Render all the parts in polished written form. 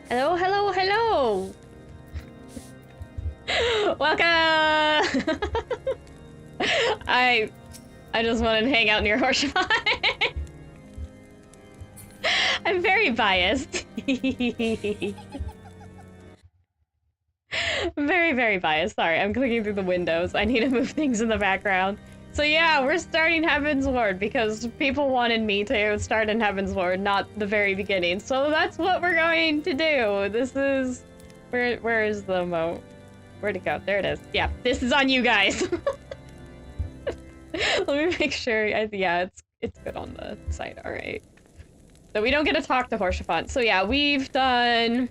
Hello, hello, hello! Welcome! I just wanted to hang out near Horshaman. I'm very biased. Very, very biased. Sorry, I'm clicking through the windows. I need to move things in the background. So yeah, we're starting Heavensward because people wanted me to start in Heavensward, not the very beginning. So that's what we're going to do. This is... Where is the emote? Where'd it go? There it is. Yeah, this is on you guys. Let me make sure. Yeah, it's good on the site. All right. So we don't get to talk to Horshaman. So yeah, we've done...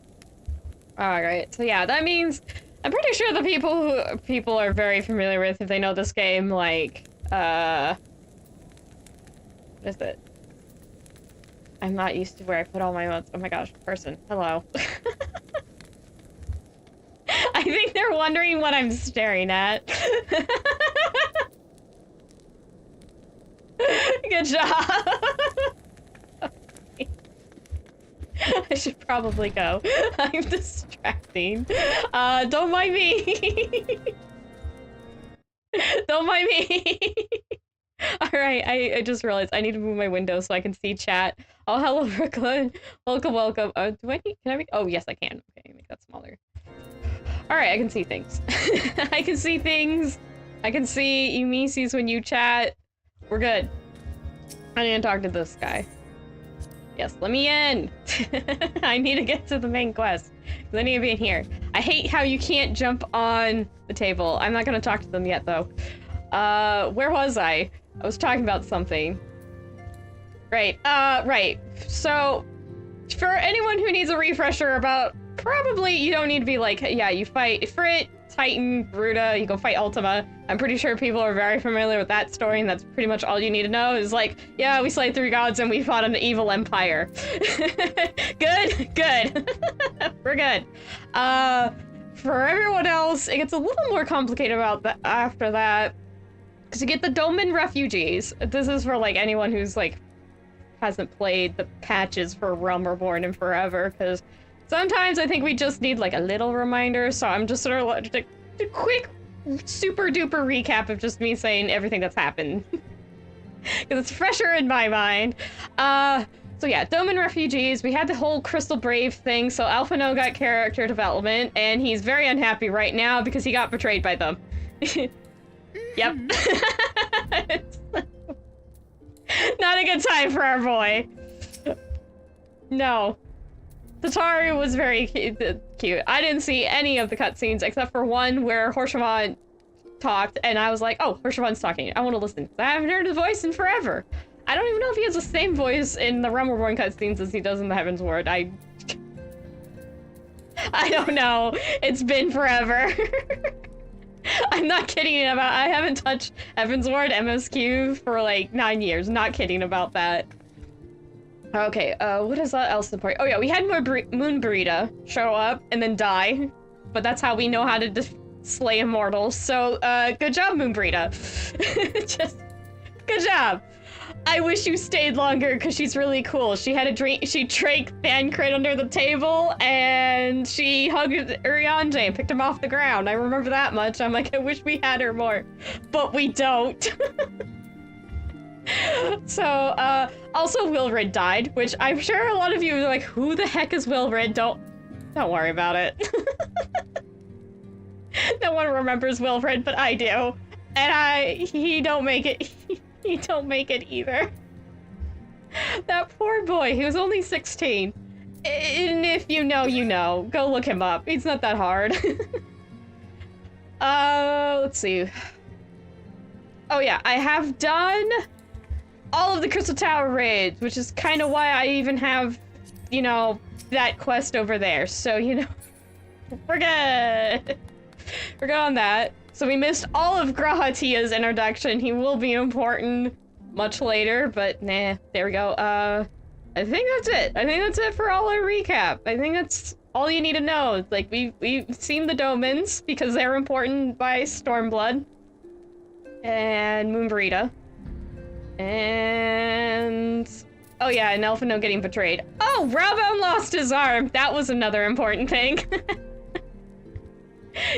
Alright, so yeah, that means... I'm pretty sure the people are very familiar with if they know this game, like, what is it? I'm not used to where I put all my emotes. Oh my gosh, person. Hello. I think they're wondering what I'm staring at. Good job. I should probably go. I'm distracting. Don't mind me. Don't mind me. Alright, I just realized I need to move my window so I can see chat. Oh, hello, Brooklyn. Welcome, welcome. Can I make, oh, yes, I can. Okay, make that smaller. Alright, I can see things. I can see things. I can see Eumeses when you chat. We're good. I need to talk to this guy. Yes, let me in! I need to get to the main quest. I need to be in here. I hate how you can't jump on the table. I'm not gonna talk to them yet, though. Where was I? I was talking about something. Right, right. So, for anyone who needs a refresher about... Probably you don't need to be like, yeah, you fight Ifrit, Titan, Bruta, you go fight Ultima. I'm pretty sure people are very familiar with that story, and that's pretty much all you need to know is like, yeah, we slayed 3 gods and we fought an evil empire. Good? Good. We're good. For everyone else, it gets a little more complicated after that. Because you get the Doman refugees. This is for like anyone who's like, hasn't played the patches for Realm Reborn in forever, because sometimes I think we just need like a little reminder, so I'm just sort of like a quick super duper recap of just me saying everything that's happened. Because it's fresher in my mind. So yeah, Doman refugees, we had the whole Crystal Brave thing, so Alphino got character development, and he's very unhappy right now because he got betrayed by them. Yep. It's not a good time for our boy. No. Tatari was very cute. I didn't see any of the cutscenes except for one where Horshaman talked, and I was like, oh, Horshaman's talking. I want to listen. I haven't heard his voice in forever. I don't even know if he has the same voice in the Realm Reborn cutscenes as he does in the Heavensward. I don't know. It's been forever. I'm not kidding about... I haven't touched Heavensward MSQ for like 9 years. Not kidding about that. Okay, what is else important? Oh yeah, we had Moon Burrito show up and then die, but that's how we know how to slay immortals, so, good job, Moon Burrito. Just, good job. I wish you stayed longer, because she's really cool. She had a dream, she drank Thancred under the table, and she hugged Urianger and picked him off the ground. I remember that much. I'm like, I wish we had her more, but we don't. So, also Wilrid died, which I'm sure a lot of you are like, who the heck is Wilrid? Don't worry about it. No one remembers Wilrid, but I do. And he don't make it, he don't make it either. That poor boy, he was only 16. And if you know, you know. Go look him up. It's not that hard. Let's see. Oh yeah, I have done all of the Crystal Tower raids, which is kind of why I even have, you know, that quest over there. So, you know, we're good. We're good on that. So we missed all of Grahatia's introduction. He will be important much later, but nah, there we go. I think that's it. I think that's it for all our recap. I think that's all you need to know. Like, we've seen the Domans because they're important by Stormblood and Moon Burrito. And Oh yeah, and Elfino getting betrayed. Oh, Raubon lost his arm. That was another important thing.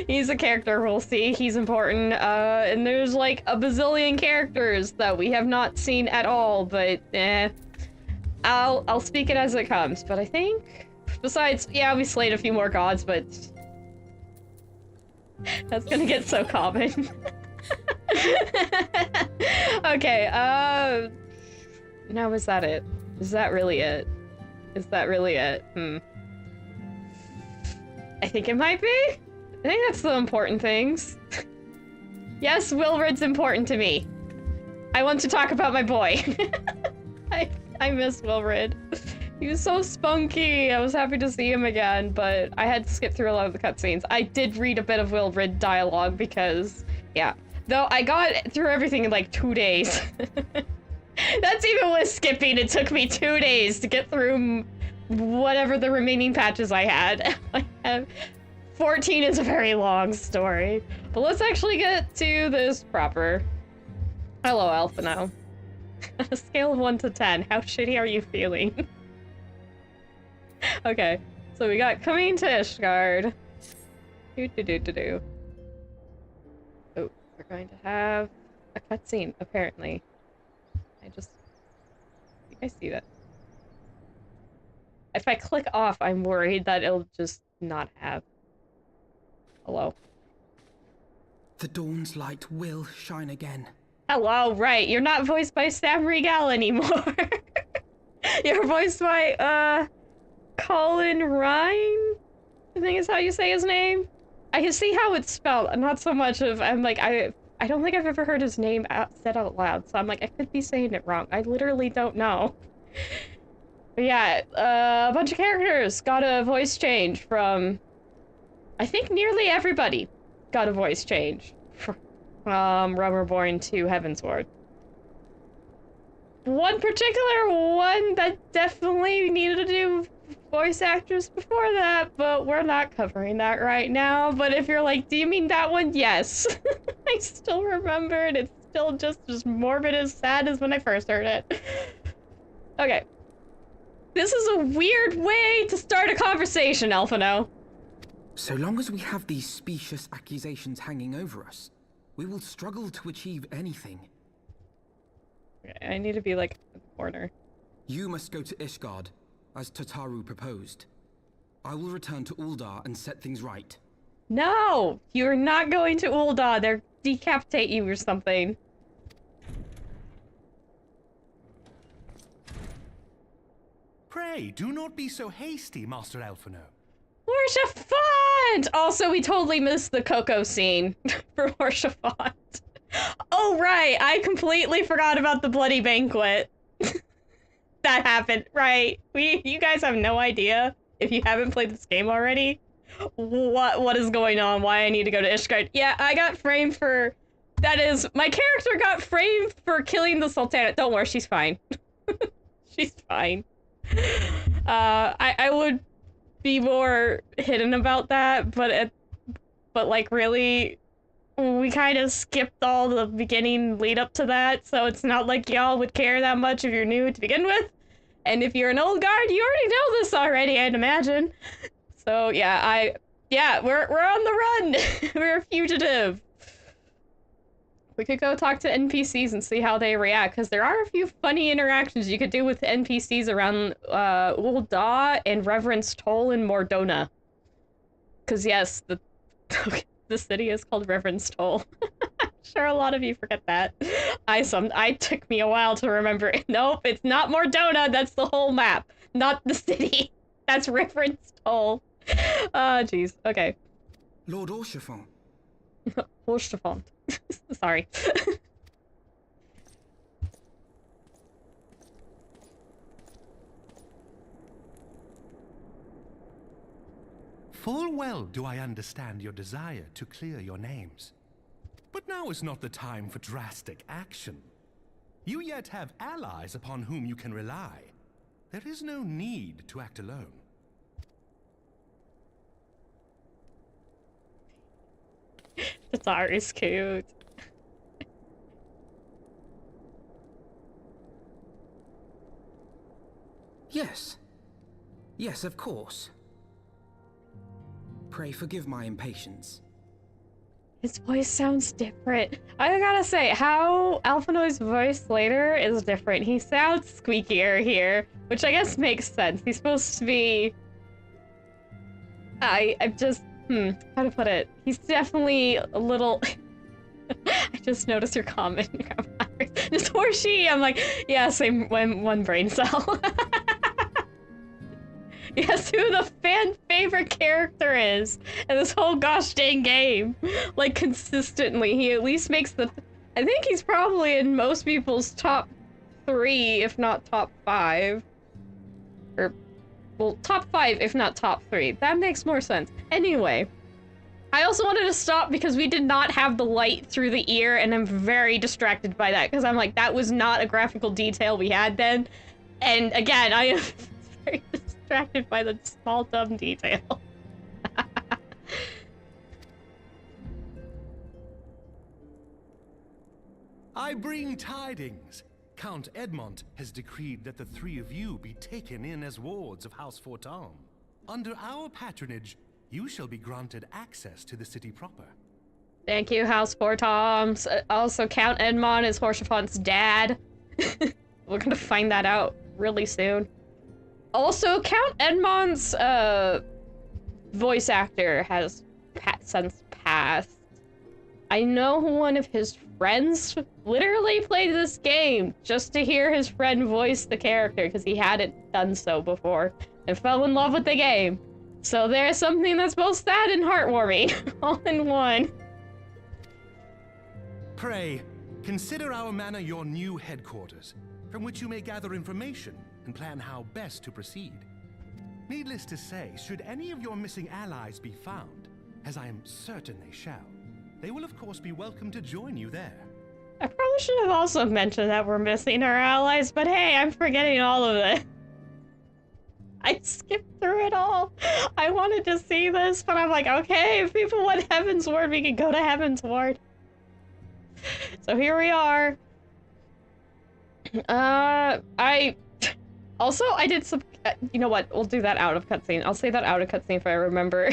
He's a character we'll see. He's important. And there's like a bazillion characters that we have not seen at all, but I'll speak it as it comes. But I think, besides, yeah, we slayed a few more gods, but that's gonna get so common. Okay, now is that it? Is that really it? Is that really it? I think it might be. I think that's the important things. Yes, Wilred's important to me. I want to talk about my boy. I miss Wilred. He was so spunky. I was happy to see him again, but I had to skip through a lot of the cutscenes. I did read a bit of Wilred dialogue because, yeah. Though I got through everything in like 2 days. That's even with skipping. It took me 2 days to get through whatever the remaining patches I had. 14 is a very long story. But let's actually get to this proper. Hello, Alphino. On a scale of 1 to 10, how shitty are you feeling? Okay, so we got coming to Ishgard. Do. Oh, we're going to have a cutscene, apparently. I think I see that. If I click off, I'm worried that it'll just not have. Hello. The dawn's light will shine again. Hello, right. You're not voiced by Sam Riegel anymore. You're voiced by, Colin Rhine? I think is how you say his name. I can see how it's spelled, not so much of, I'm like, I don't think I've ever heard his name said out loud, so I'm like, I could be saying it wrong. I literally don't know. But yeah, a bunch of characters got a voice change from, I think nearly everybody got a voice change from Realm Reborn to Heavensward. One particular one that definitely needed to do voice actors before that, but we're not covering that right now. But if you're like, do you mean that one? Yes. I still remember it. It's still just as morbid as sad as when I first heard it. Okay. This is a weird way to start a conversation, Alphino. So long as we have these specious accusations hanging over us, we will struggle to achieve anything. Okay, I need to be like in the corner. You must go to Ishgard, as Tataru proposed. I will return to Uldar and set things right. No! You're not going to Uldar. They'll decapitate you or something. Pray, do not be so hasty, Master Alphino. Horshafont! Also, we totally missed the Coco scene for Horshafont. Oh, right! I completely forgot about the bloody banquet. That happened, right? You guys have no idea, if you haven't played this game already, what is going on, why I need to go to Ishgard. Yeah, I got framed for... That is, my character got framed for killing the Sultana. Don't worry, she's fine. She's fine. I would be more hidden about that, but like really, we kind of skipped all the beginning lead up to that, so it's not like y'all would care that much if you're new to begin with. And if you're an old guard, you already know this already, I'd imagine. So yeah, we're on the run. We're a fugitive. We could go talk to NPCs and see how they react, because there are a few funny interactions you could do with NPCs around Ul'dah and Reverence Toll in Mordona. Because yes, the city is called Reverence Toll. I'm sure a lot of you forget that. I took me a while to remember it. Nope, it's not Mordona, that's the whole map. Not the city. That's Reverence Toll. Ah, jeez. Okay. Lord Horshafont. Horshafont. Sorry. Full well do I understand your desire to clear your names. But now is not the time for drastic action. You yet have allies upon whom you can rely. There is no need to act alone. Tatar is cute. Yes. Yes, of course. Pray forgive my impatience. His voice sounds different. I gotta say, how Alphinoy's voice later is different. He sounds squeakier here, which I guess makes sense. He's supposed to be... I'm just... how to put it? He's definitely a little... I just noticed your comment. Just horsey. I'm like, yeah, same one brain cell. Yes, who the fan favorite character is in this whole gosh dang game. Like, consistently. He at least makes the... I think he's probably in most people's top 3, if not top 5. Or, well, top 5, if not top 3. That makes more sense. Anyway, I also wanted to stop because we did not have the light through the ear, and I'm very distracted by that, because I'm like, that was not a graphical detail we had then. And again, I am very distracted by the small dumb detail. I bring tidings. Count Edmond has decreed that the 3 of you be taken in as wards of House Fortam. Under our patronage, you shall be granted access to the city proper. Thank you, House Fortam. Also, Count Edmond is Horshafont's dad. We're gonna find that out really soon. Also, Count Edmond's voice actor has since passed. I know one of his friends literally played this game just to hear his friend voice the character because he hadn't done so before and fell in love with the game. So there's something that's both sad and heartwarming all in one. Pray, consider our manor your new headquarters, from which you may gather information and plan how best to proceed. Needless to say, should any of your missing allies be found, as I am certain they shall, they will of course be welcome to join you there. I probably should have also mentioned that we're missing our allies, but hey, I'm forgetting all of it. I skipped through it all. I wanted to see this, but I'm like, okay, if people want Heavensward, we can go to Heavensward. So here we are. I did some... you know what? We'll do that out of cutscene. I'll say that out of cutscene if I remember.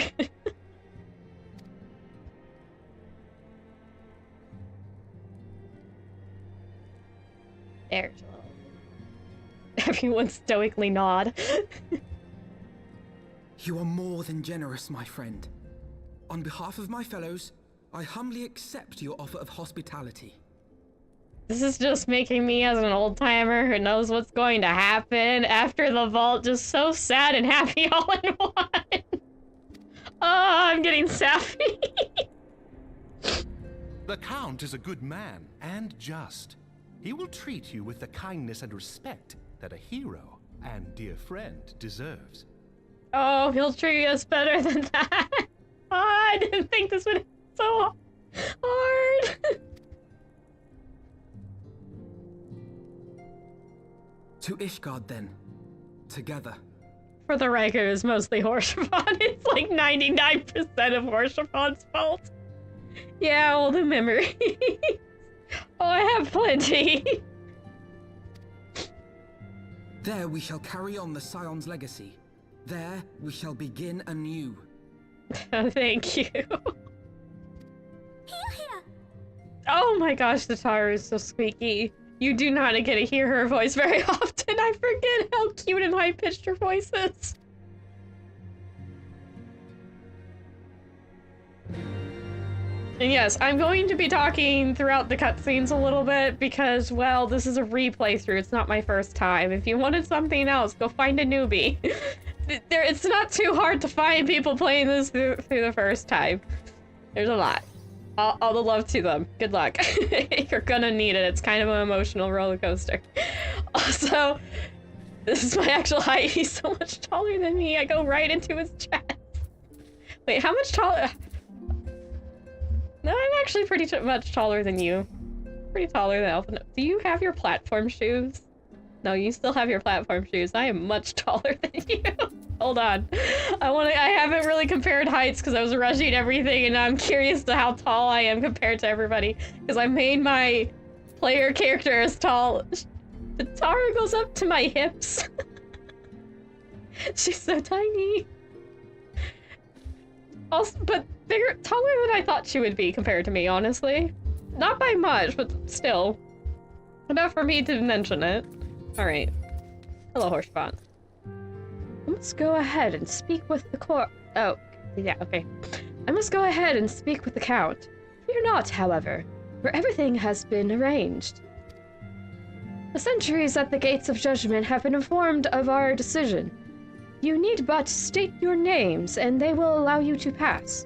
There's a little... Everyone stoically nod. You are more than generous, my friend. On behalf of my fellows, I humbly accept your offer of hospitality. This is just making me, as an old-timer who knows what's going to happen after the vault, just so sad and happy all in one. Oh, I'm getting sappy. The Count is a good man and just. He will treat you with the kindness and respect that a hero and dear friend deserves. Oh, he'll treat us better than that. Oh, I didn't think this would be so hard. To Ishgard, then. Together. For the record, it's mostly Horshafon. It's like 99% of Horshafon's fault. Yeah, all the memories. Oh, I have plenty. There we shall carry on the Scion's legacy. There we shall begin anew. Thank you. Here, here. Oh my gosh, the Taru is so squeaky. You do not get to hear her voice very often. I forget how cute and high-pitched her voice is. And yes, I'm going to be talking throughout the cutscenes a little bit because, well, this is a replay through. It's not my first time. If you wanted something else, go find a newbie. It's not too hard to find people playing this through the first time. There's a lot. All the love to them. Good luck. You're gonna need it. It's kind of an emotional roller coaster. Also, this is my actual height. He's so much taller than me. I go right into his chest. Wait, how much taller? No, I'm actually pretty much taller than you. Pretty taller than Alpha. Do you have your platform shoes? No, you still have your platform shoes. I am much taller than you. Hold on. I haven't really compared heights because I was rushing everything and I'm curious to how tall I am compared to everybody. Because I made my player character as tall. The Taru goes up to my hips. She's so tiny. Also, but bigger, taller than I thought she would be compared to me, honestly. Not by much, but still. Enough for me to mention it. Alright. Hello, Horsebot. I must go ahead and speak with the court. Oh, yeah, okay. I must go ahead and speak with the Count. Fear not, however, for everything has been arranged. The sentries at the gates of judgment have been informed of our decision. You need but state your names, and they will allow you to pass.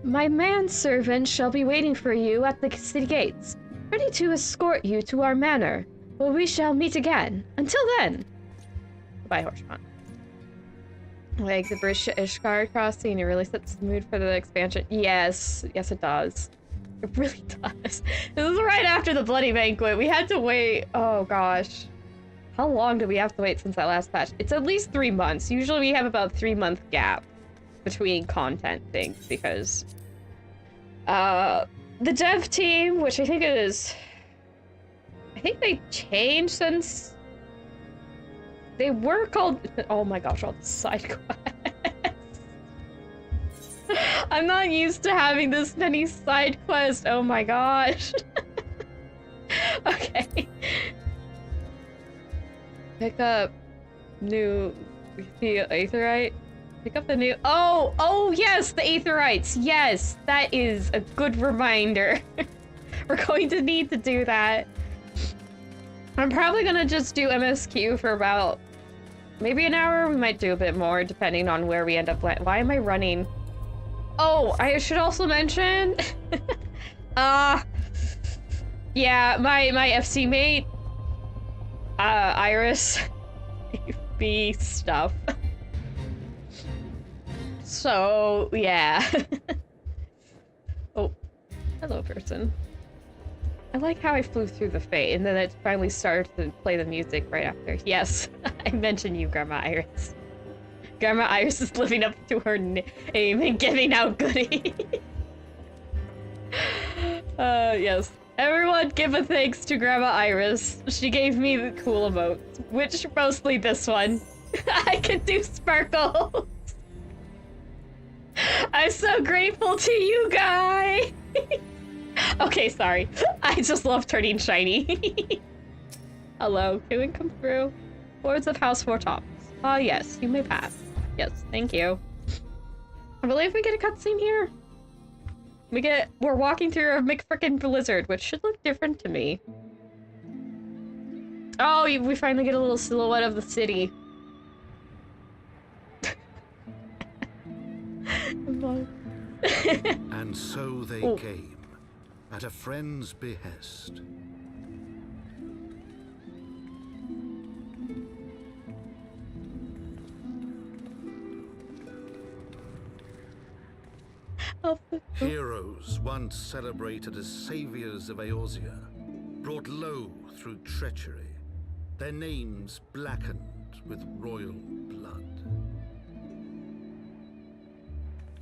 My manservant shall be waiting for you at the city gates, ready to escort you to our manor, where we shall meet again. Until then. Goodbye, Horsebot. Like the British Ishgard crossing, it really sets the mood for the expansion. Yes, yes it does. It really does. This is right after the Bloody Banquet. We had to wait, oh gosh. How long do we have to wait since that last patch? It's at least 3 months. Usually we have about 3-month gap between content things because the dev team, which I think they changed since they were called, oh my gosh, all the side quests. I'm not used to having this many side quests, oh my gosh. Okay. Pick up new, the Aetherite. Pick up the new, oh yes, the Aetherites, yes, that is a good reminder. We're going to need to do that. I'm probably gonna just do MSQ for about maybe an hour. We might do a bit more depending on where we end up. Why am I running? Oh, I should also mention. Yeah, my FC mate, Iris, be stuff. So yeah. Oh, hello, person. I like how I flew through the fate, and then it finally started to play the music right after. Yes, I mentioned you, Grandma Iris. Grandma Iris is living up to her name and giving out goodies. Yes. Everyone give a thanks to Grandma Iris. She gave me the cool emotes, which mostly this one. I can do sparkles. I'm so grateful to you, guy. Okay, sorry. I just love turning shiny. Hello, can we come through? Lords of House Four Tops. Ah, yes, you may pass. Yes, thank you. I believe we get a cutscene here. We're walking through a McFrickin' blizzard, which should look different to me. Oh, we finally get a little silhouette of the city. And so they came, at a friend's behest. Heroes once celebrated as saviors of Eorzea, brought low through treachery, their names blackened with royal blood.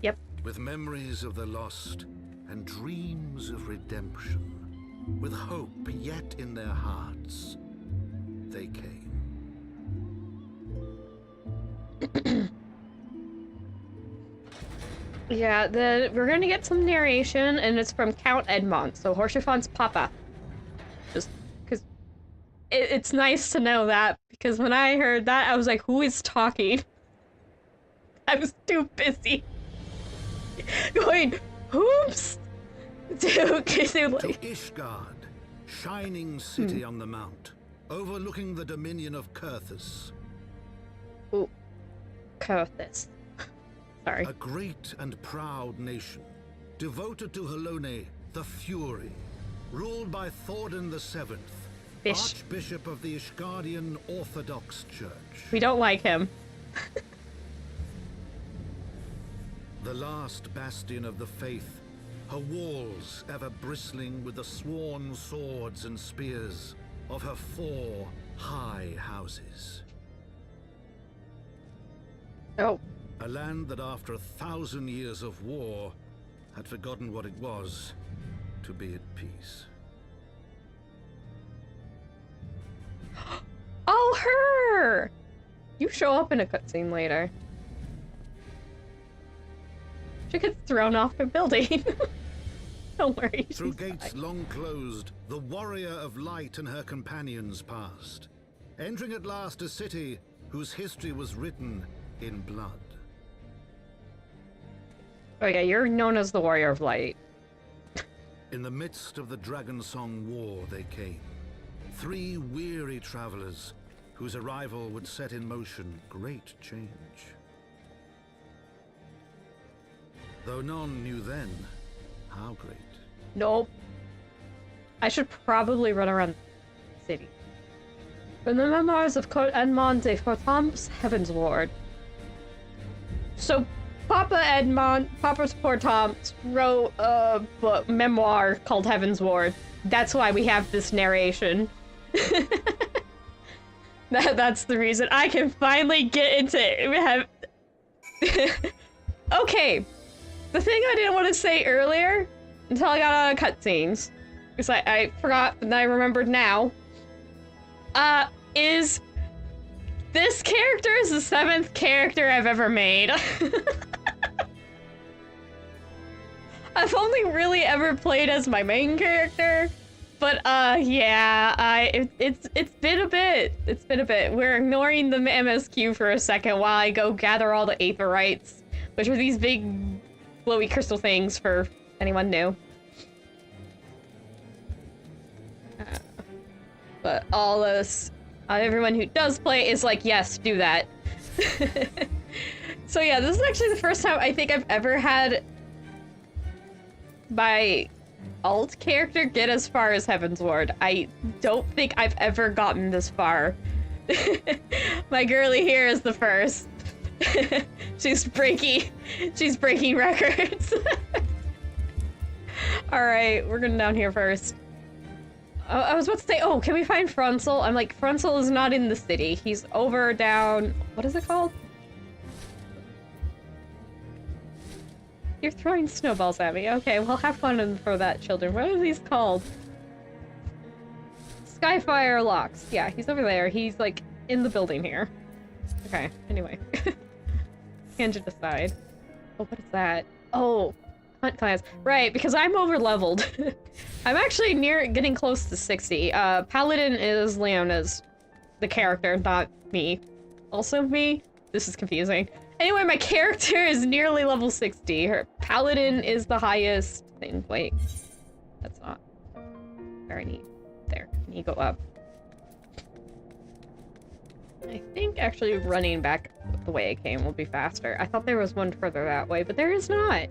Yep. With memories of the lost and dreams of redemption, with hope yet in their hearts, they came. Yeah, we're gonna get some narration, and it's from Count Edmond, so Horschifon's papa. Just because it's nice to know that, because when I heard that, I was like, who is talking? I was too busy going, oops! To like... To Ishgard, shining city on the mount, overlooking the dominion of Kurthus. Ooh, Kurthus. Sorry. A great and proud nation, devoted to Helone, the Fury, ruled by Thordan VII, Archbishop of the Ishgardian Orthodox Church. We don't like him. The last bastion of the faith, her walls ever bristling with the sworn swords and spears of her 4 high houses. Oh. A land that after 1,000 years of war had forgotten what it was to be at peace. Oh, her! You show up in a cutscene later. She gets thrown off the building. Don't worry. Through gates long closed, the warrior of light and her companions passed, entering at last a city whose history was written in blood. Okay, you're known as the Warrior of Light. In the midst of the Dragon Song War they came, 3 weary travelers whose arrival would set in motion great change. Though none knew then how great. Nope. I should probably run around the city. From the memoirs of Count Edmond de Fortam's Heavensward. So, Papa Fortam's wrote a memoir called Heavensward. That's why we have this narration. That's the reason I can finally get into it. Okay. The thing I didn't want to say earlier, until I got out of cutscenes, because I forgot and I remembered now, is this character is the 7th character I've ever made. I've only really ever played as my main character, but yeah, it's been a bit. It's been a bit. We're ignoring the MSQ for a second while I go gather all the aetherites, which are these big glowy crystal things for anyone new. But all this, everyone who does play is like, yes, do that. So yeah, this is actually the first time I think I've ever had my alt character get as far as Heavensward. I don't think I've ever gotten this far. My girly here is the first. She's breaking records. Alright, we're going down here first. I was about to say, oh, can we find Frunzel? I'm like, Frunzel is not in the city. He's over, down... What is it called? You're throwing snowballs at me. Okay, well, have fun for that, children. What are these called? Skyfire Locks. Yeah, he's over there. He's, like, in the building here. Okay, anyway. Tangent aside. Oh, what is that? Oh, hunt class. Right, because I'm over-leveled. I'm actually getting close to 60. Paladin is Leona's, the character, not me. Also me? This is confusing. Anyway, my character is nearly level 60. Her Paladin is the highest thing. Wait. That's not where I need. There. I need to go up. I think actually running back the way I came will be faster. I thought there was one further that way, but there is not.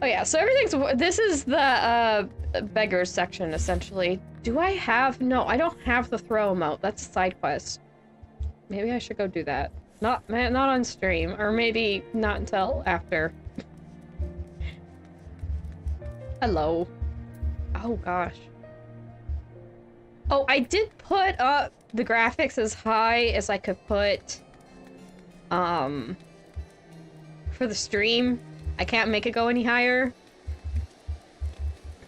Oh yeah, so this is the beggars section, essentially. Do I have, no, I don't have the throw emote. That's a side quest. Maybe I should go do that. Not on stream, or maybe not until after. Hello. Oh gosh. Oh, I did put up the graphics as high as I could put, for the stream. I can't make it go any higher.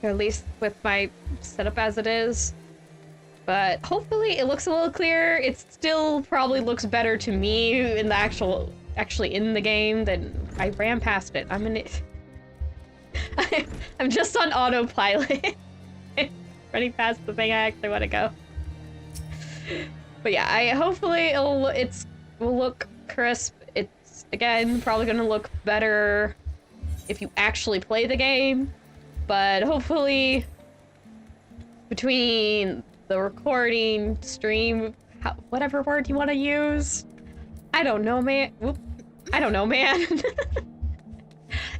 Or at least with my setup as it is. But hopefully it looks a little clearer. It still probably looks better to me in the actually in the game than I ran past it. I'm just on autopilot. Running past the thing I actually want to go. But yeah, hopefully it will look crisp. It's again probably gonna look better if you actually play the game, but hopefully between the recording, stream, whatever word you want to use, I don't know, man. Whoop. I don't know, man.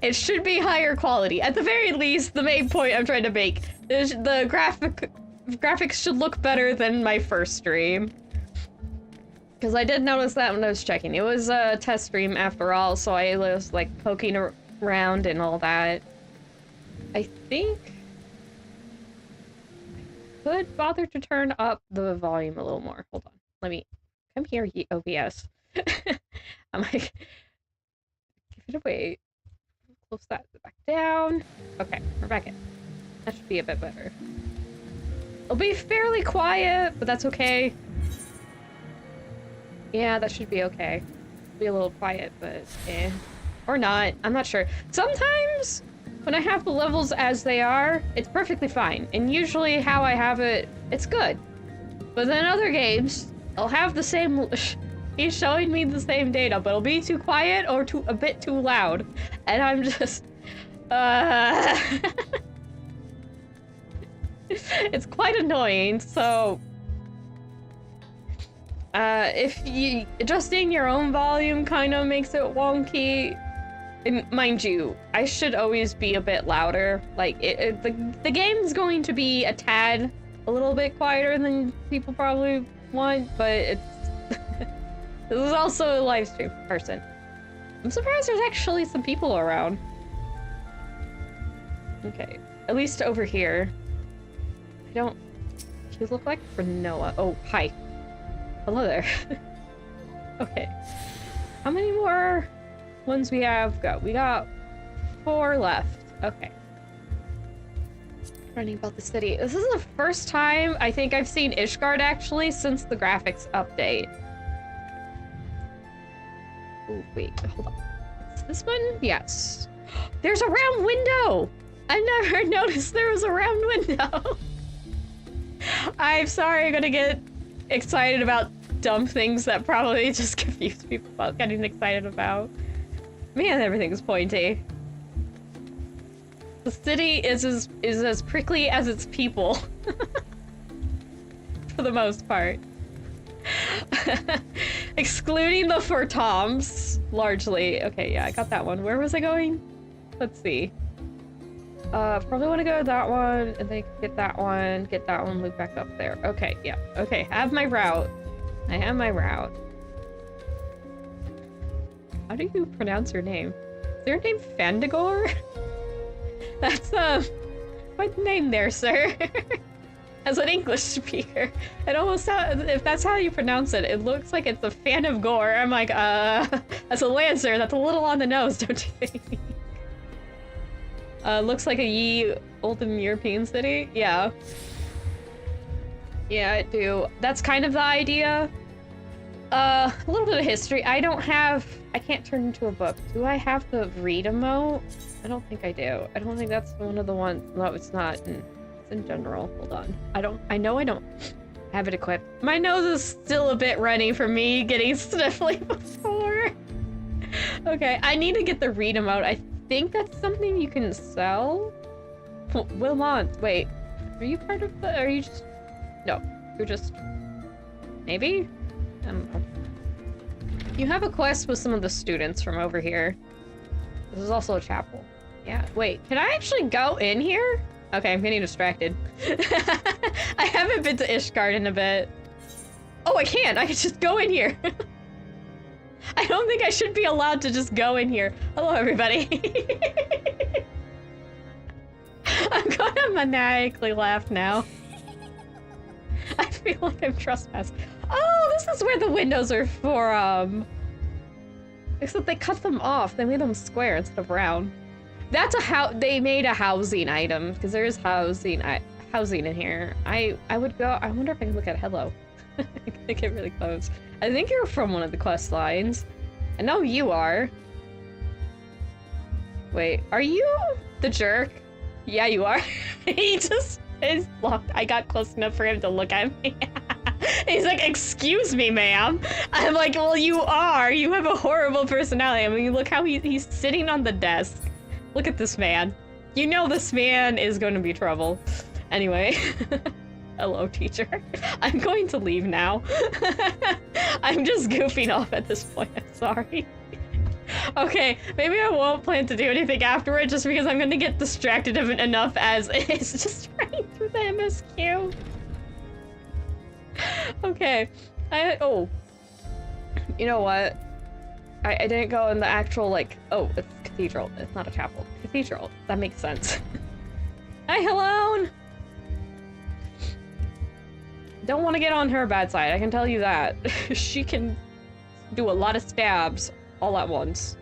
It should be higher quality. At the very least, the main point I'm trying to make is the graphics should look better than my first stream. Because I did notice that when I was checking. It was a test stream after all, so I was like poking around and all that. I think I could bother to turn up the volume a little more. Hold on. Let me come here, OBS. I'm like, give it away. Close that back down. Okay, we're back in. That should be a bit better. It'll be fairly quiet, but that's okay. Yeah, that should be okay. Be a little quiet, but eh. Or not. I'm not sure. Sometimes when I have the levels as they are, it's perfectly fine. And usually how I have it, it's good. But then other games, I'll have the same... He's showing me the same data, but it'll be too quiet or a bit too loud. And I'm just... It's quite annoying, so... if you... Adjusting your own volume kind of makes it wonky. And mind you, I should always be a bit louder. Like, the game's going to be a little bit quieter than people probably want, but it's... This is also a live stream person. I'm surprised there's actually some people around. Okay, at least over here. I don't... You look like Noah. Oh, hi. Hello there. Okay. How many more ones we have? We got 4 left. Okay. Learning about the city. This is the first time I think I've seen Ishgard actually since the graphics update. Oh, wait, hold on. Is this one? Yes. There's a round window! I never noticed there was a round window. I'm sorry, I'm gonna get excited about dumb things that probably just confuse people about getting excited about. Man, everything's pointy. The city is as prickly as its people. For the most part. Excluding the Fortoms, largely. Okay, yeah, I got that one. Where was I going? Let's see. Probably want to go to that one, and then get that one, loop back up there. Okay, yeah. Okay, have my route. I have my route. How do you pronounce your name? Is your name Fandigor? That's, quite the name there, sir. As an English speaker. It almost sounds, if that's how you pronounce it, it looks like it's a fan of gore. I'm like, as a Lancer, that's a little on the nose, don't you think? Looks like a ye olden European city. Yeah. Yeah, I do. That's kind of the idea. A little bit of history. I can't turn into a book. Do I have the read emote? I don't think I do. I don't think that's one of the ones. No, it's not. It's in general. Hold on. I know I don't have it equipped. My nose is still a bit runny from me getting sniffly before. Okay, I need to get the read emote. I think that's something you can sell. Wilmont, wait. Are you part of the... Are you just... No. You're just... Maybe? I don't know. You have a quest with some of the students from over here. This is also a chapel. Yeah, wait. Can I actually go in here? Okay, I'm getting distracted. I haven't been to Ishgard in a bit. Oh, I can! I can just go in here! I don't think I should be allowed to just go in here. Hello, everybody. I'm gonna maniacally laugh now. I feel like I'm trespassing. Oh, this is where the windows are for, except they cut them off. They made them square instead of round. That's they made a housing item, because there is housing in here. I would go, I wonder if I can look at hello. I can get really close. I think you're from one of the quest lines. I know you are. Wait, are you the jerk? Yeah, you are. He just is locked. I got close enough for him to look at me. He's like, excuse me, ma'am. I'm like, well, you are. You have a horrible personality. I mean, look how he's sitting on the desk. Look at this man. You know this man is going to be trouble. Anyway. Hello, teacher. I'm going to leave now. I'm just goofing off at this point. I'm sorry. Okay, maybe I won't plan to do anything afterward just because I'm going to get distracted enough as it's just running through the MSQ. Okay. Oh. You know what? I didn't go in the actual, like... Oh, it's cathedral. It's not a chapel. Cathedral. That makes sense. Hi, Helone! Don't want to get on her bad side, I can tell you that. She can do a lot of stabs all at once.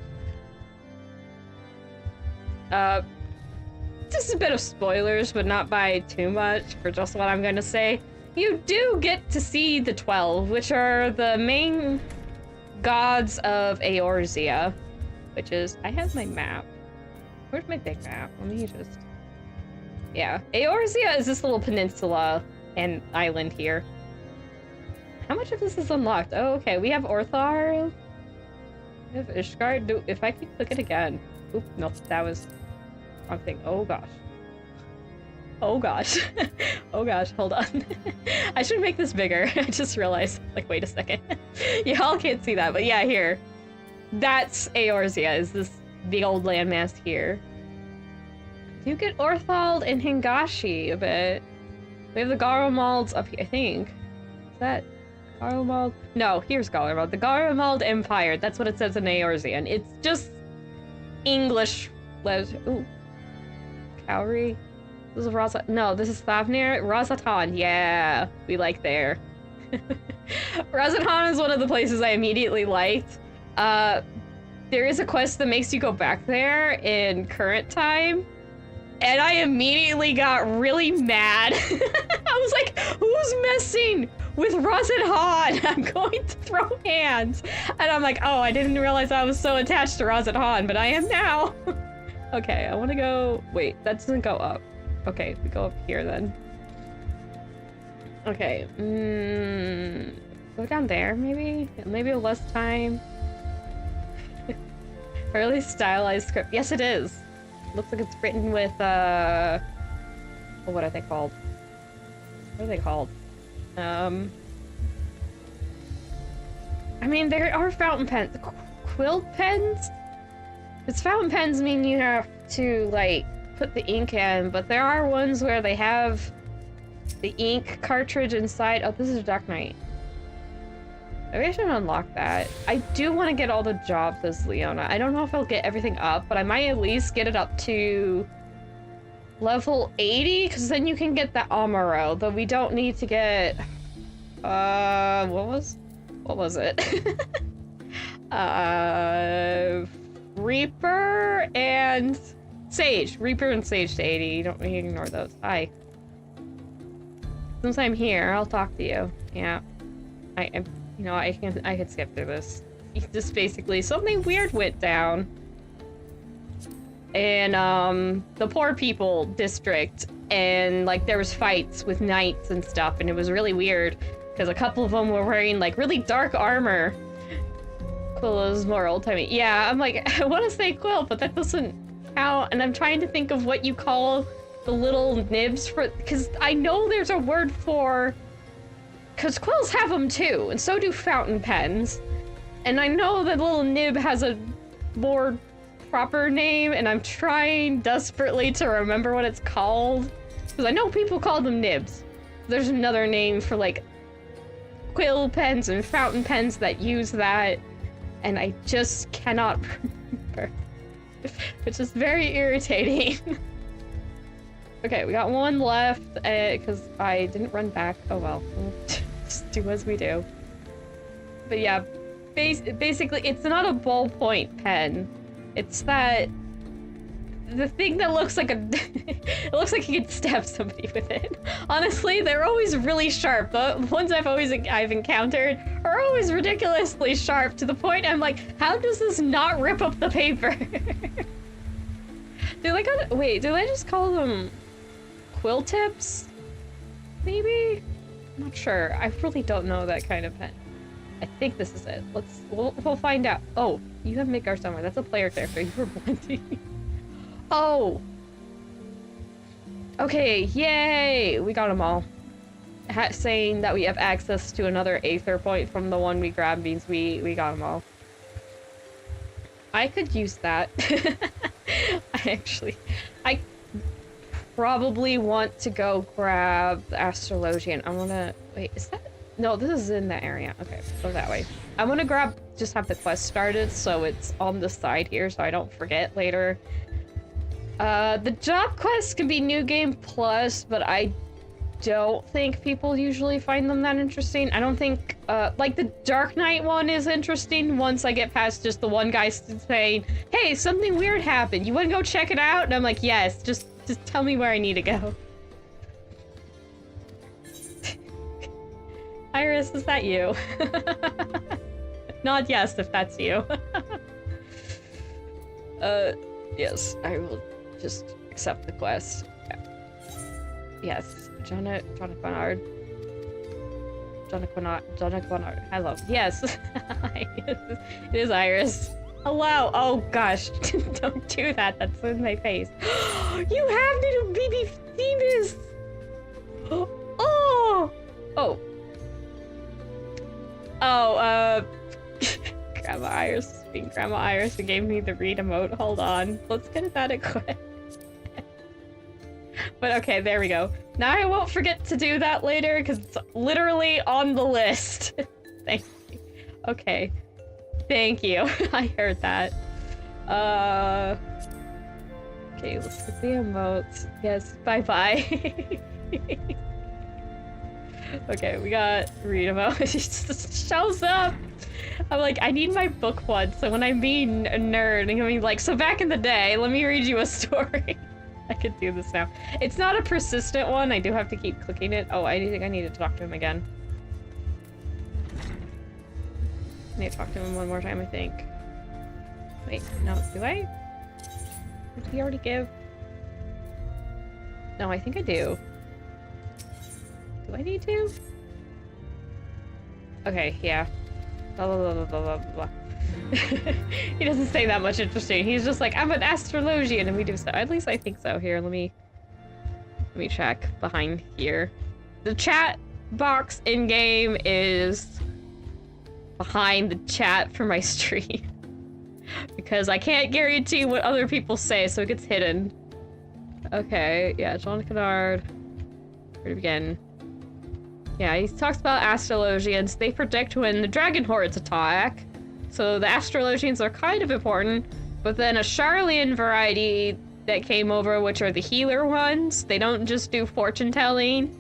Just a bit of spoilers, but not by too much for just what I'm going to say. You do get to see the 12, which are the main gods of Eorzea, which is, I have my map. Where's my big map? Let me just, yeah. Eorzea is this little peninsula and island here. How much of this is unlocked? Oh, okay, we have Orthar. We have Ishgard. If I can click it again. Oop, no, that was wrong thing. Oh gosh. Oh gosh. Oh gosh, hold on. I should make this bigger. I just realized, like, wait a second. Y'all can't see that, but yeah, here. That's Eorzea, is this big old landmass here. You get Orthald and Hingashi a bit. We have the Garlemald's up here, I think. Is that Garlemald? No, here's Garlemald. The Garlemald Empire. That's what it says in Eorzea. And it's just English. Ooh. Cowrie. This is Raza. No, this is Thavnir. Razatan. Yeah, we like there. Razatan is one of the places I immediately liked. There is a quest that makes you go back there in current time. And I immediately got really mad. I was like, who's messing with Razatan? I'm going to throw hands. And I'm like, oh, I didn't realize I was so attached to Razatan, but I am now. Okay, I want to go... Wait, that doesn't go up. Okay, we go up here then. Okay, go down there maybe? Maybe less time. Early stylized script. Yes, it is. Looks like it's written with, oh, what are they called? What are they called? I mean, there are fountain pens. Quill pens? It's fountain pens mean you have to, like, put the ink in, but there are ones where they have the ink cartridge inside. Oh, this is Dark Knight. Maybe I should unlock that. I do want to get all the jobs as Leona. I don't know if I'll get everything up, but I might at least get it up to level 80, because then you can get the Amaro, though we don't need to get... what was it? Reaper and Sage. Reaper and Sage to 80. You don't need to ignore those. Hi. Since I'm here, I'll talk to you. Yeah. You know, I can skip through this. Just basically, something weird went down in, the poor people district, and, like, there was fights with knights and stuff, and it was really weird, because a couple of them were wearing, like, really dark armor. Quill is more old-timey. Yeah, I'm like, I want to say Quill, but that doesn't count, and I'm trying to think of what you call the little nibs for, because I know there's a word for, because quills have them too, and so do fountain pens, and I know that little nib has a more proper name, and I'm trying desperately to remember what it's called, because I know people call them nibs. There's another name for, like, quill pens and fountain pens that use that, and I just cannot remember, which is very irritating. Okay, we got one left, because I didn't run back. Oh well, we'll just do as we do. But yeah, basically, it's not a ballpoint pen. It's that... the thing that looks like a... it looks like you could stab somebody with it. Honestly, they're always really sharp. The ones I've encountered are always ridiculously sharp, to the point I'm like, how does this not rip up the paper? Wait, do they just call them quill tips? Maybe? I'm not sure. I really don't know that kind of pen. I think this is it. We'll find out. Oh, you have Midgar somewhere. That's a player character. You were blending. Oh! Okay, yay! We got them all. Saying that we have access to another Aether point from the one we grabbed means we got them all. I could use that. I probably want to go grab the Astrologian. I wanna... Wait, is that... No, this is in that area. Okay, go that way. I want to just have the quest started so it's on the side here so I don't forget later. The job quests can be New Game Plus, but I don't think people usually find them that interesting. I don't think, like the Dark Knight one is interesting once I get past just the one guy saying, hey, something weird happened. You want to go check it out? And I'm like, yes, just tell me where I need to go. Iris, is that you? Nod yes if that's you. Yes, I will just accept the quest. Yeah. Yes, Jonah Quinard. Hello. Yes. It is Iris. Hello. Oh gosh, don't do that. That's in my face. You have little baby Phoebus. Oh. Oh. Oh. Grandma Iris, being Grandma Iris, who gave me the read emote. Hold on. Let's get that equipped. But okay, there we go. Now I won't forget to do that later, because it's literally on the list. Thank you. Okay. Thank you. I heard that. Okay, let's get the emotes. Yes, bye-bye. Okay, we got read emote. It just shows up. I'm like, I need my book one, so when I'm being a nerd, I'm gonna be like, so back in the day, let me read you a story. I could do this now. It's not a persistent one, I do have to keep clicking it. Oh, I think I need to talk to him again. I need to talk to him one more time, I think. Wait, no, do I? Did he already give? No, I think I do. Do I need to? Okay, yeah. Blah, blah, blah, blah, blah, blah. He doesn't say that much interesting. He's just like, I'm an astrologian, and we do so. At least I think so. Here, let me check behind here. The chat box in-game is behind the chat for my stream. Because I can't guarantee what other people say, so it gets hidden. Okay, yeah, John Kennard. Where to begin? Yeah, he talks about astrologians. They predict when the dragon hordes attack. So the astrologians are kind of important. But then a Charlian variety that came over, which are the healer ones, they don't just do fortune telling.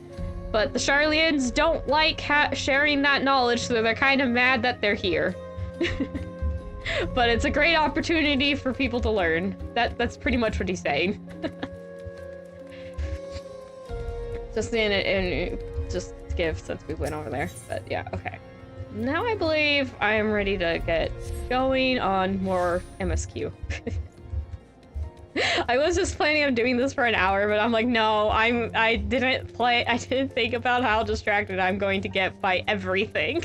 But the Charlians don't like sharing that knowledge, so they're kind of mad that they're here. But it's a great opportunity for people to learn. That's pretty much what he's saying. Just just give since we went over there. But yeah, okay. Now I believe I am ready to get going on more MSQ. I was just planning on doing this for an hour, but I'm like, no, I didn't think about how distracted I'm going to get by everything.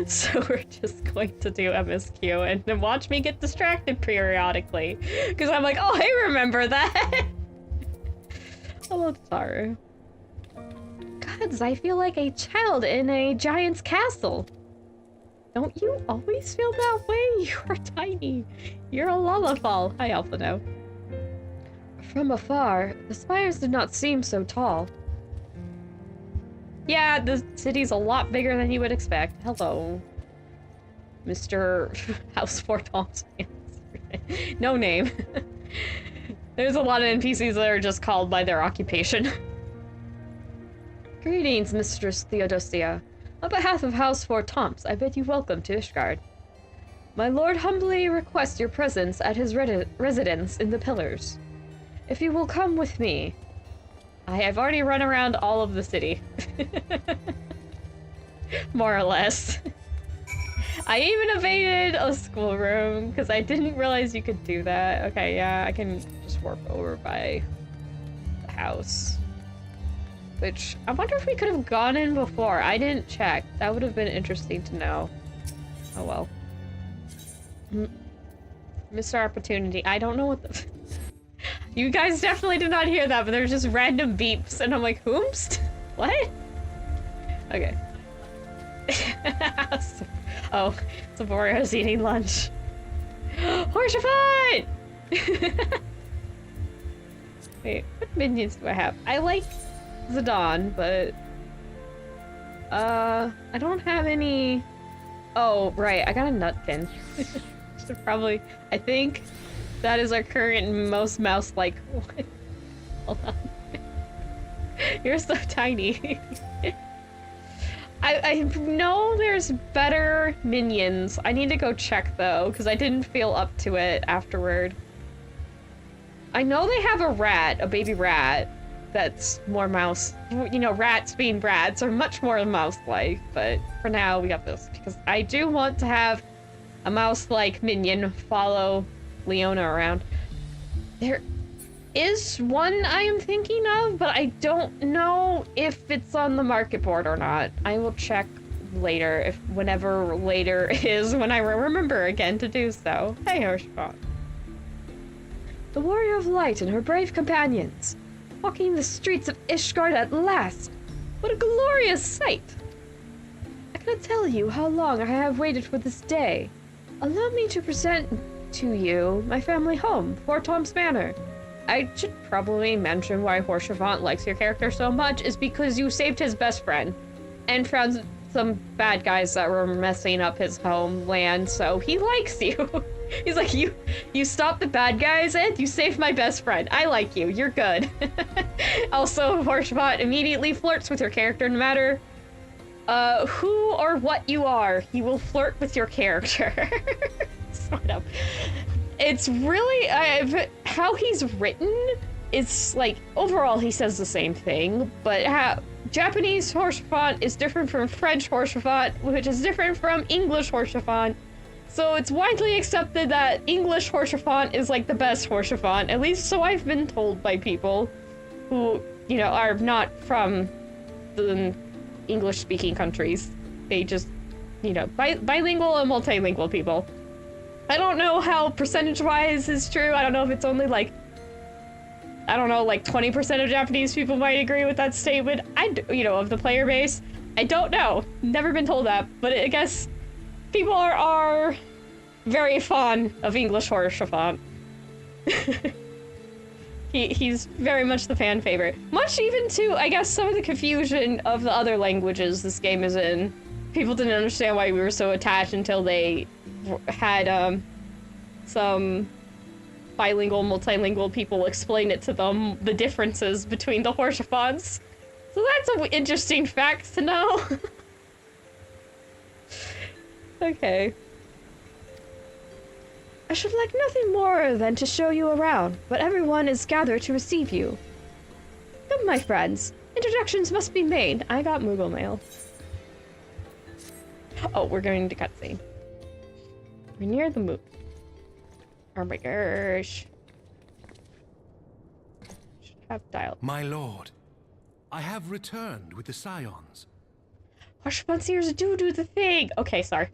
So we're just going to do MSQ and then watch me get distracted periodically. Because I'm like, oh, I remember that. Hello, Taru. Gods, I feel like a child in a giant's castle. Don't you always feel that way? You are tiny. You're a lullafall. Hi, Alphano. From afar, the spires do not seem so tall. Yeah, the city's a lot bigger than you would expect. Hello, Mr. House Four Thompson. No name. There's a lot of NPCs that are just called by their occupation. Greetings, Mistress Theodosia. On behalf of House Four Tomps, I bid you welcome to Ishgard. My lord humbly requests your presence at his residence in the Pillars. If you will come with me... I have already run around all of the city. More or less. I even evaded a schoolroom, because I didn't realize you could do that. Okay, yeah, I can just warp over by the house. Which, I wonder if we could have gone in before. I didn't check. That would have been interesting to know. Oh well. Missed our opportunity. I don't know what the... You guys definitely did not hear that, but there's just random beeps, and I'm like, whomst? What? Okay. Oh, Saborio's eating lunch. Horsified! Wait, what minions do I have? I like Zidane, but... I don't have any... Oh, right, I got a nut pin. Should probably... I think that is our current most mouse-like one. Hold on. You're so tiny. I know there's better minions. I need to go check, though, because I didn't feel up to it afterward. I know they have a rat, a baby rat, that's more mouse. You know, rats being rats are much more mouse-like, but for now we got this because I do want to have a mouse-like minion follow Leona around. There is one I am thinking of, but I don't know if it's on the market board or not. I will check later, if whenever later is when I remember again to do so. Hey, Hirschbach. The Warrior of Light and her brave companions, walking the streets of Ishgard at last. What a glorious sight! I cannot tell you how long I have waited for this day. Allow me to present to you my family home, Fort Tom's Manor. I should probably mention why Horshavant likes your character so much is because you saved his best friend and found some bad guys that were messing up his homeland, so he likes you. He's like, you stopped the bad guys and you saved my best friend. I like you. You're good. Also, Horshavant immediately flirts with your character no matter who or what you are. He will flirt with your character. Sort of. It's really, how he's written, it's like, overall he says the same thing, but how Japanese Horshavant is different from French Horshavant, which is different from English Horshavant. So it's widely accepted that English Horshavant is like the best Horshavant, at least so I've been told by people who, you know, are not from the English-speaking countries. They just, you know, bilingual and multilingual people. I don't know how percentage-wise is true. I don't know if it's only like, I don't know, like 20% of Japanese people might agree with that statement. You know, of the player base. I don't know. Never been told that, but I guess people are very fond of English Horshavant. He's very much the fan favorite. Much even to, I guess, some of the confusion of the other languages this game is in. People didn't understand why we were so attached until they had some bilingual, multilingual people explain it to them, the differences between the Horshavants. So that's an interesting fact to know. Okay. I should like nothing more than to show you around, but everyone is gathered to receive you. Come, my friends. Introductions must be made. I got Moogle mail. Oh, we're going to cutscene. We're near the moon. Oh my gosh. Should have dialed. My lord, I have returned with the Scions. Horshavant's ears do the thing. Okay, sorry.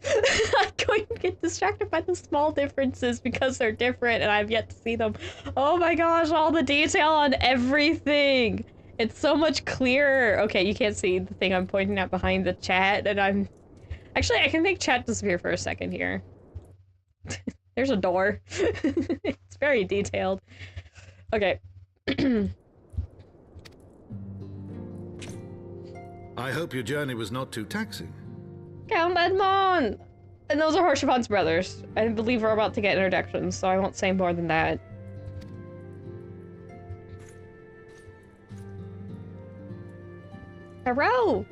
I'm going to get distracted by the small differences because they're different and I've yet to see them. Oh my gosh, all the detail on everything. It's so much clearer. Okay, you can't see the thing I'm pointing at behind the chat and I'm... Actually, I can make chat disappear for a second here. There's a door. It's very detailed. Okay. I hope your journey was not too taxing. Count Edmond! And those are Horshavant's brothers. I believe we're about to get introductions, so I won't say more than that. Hello!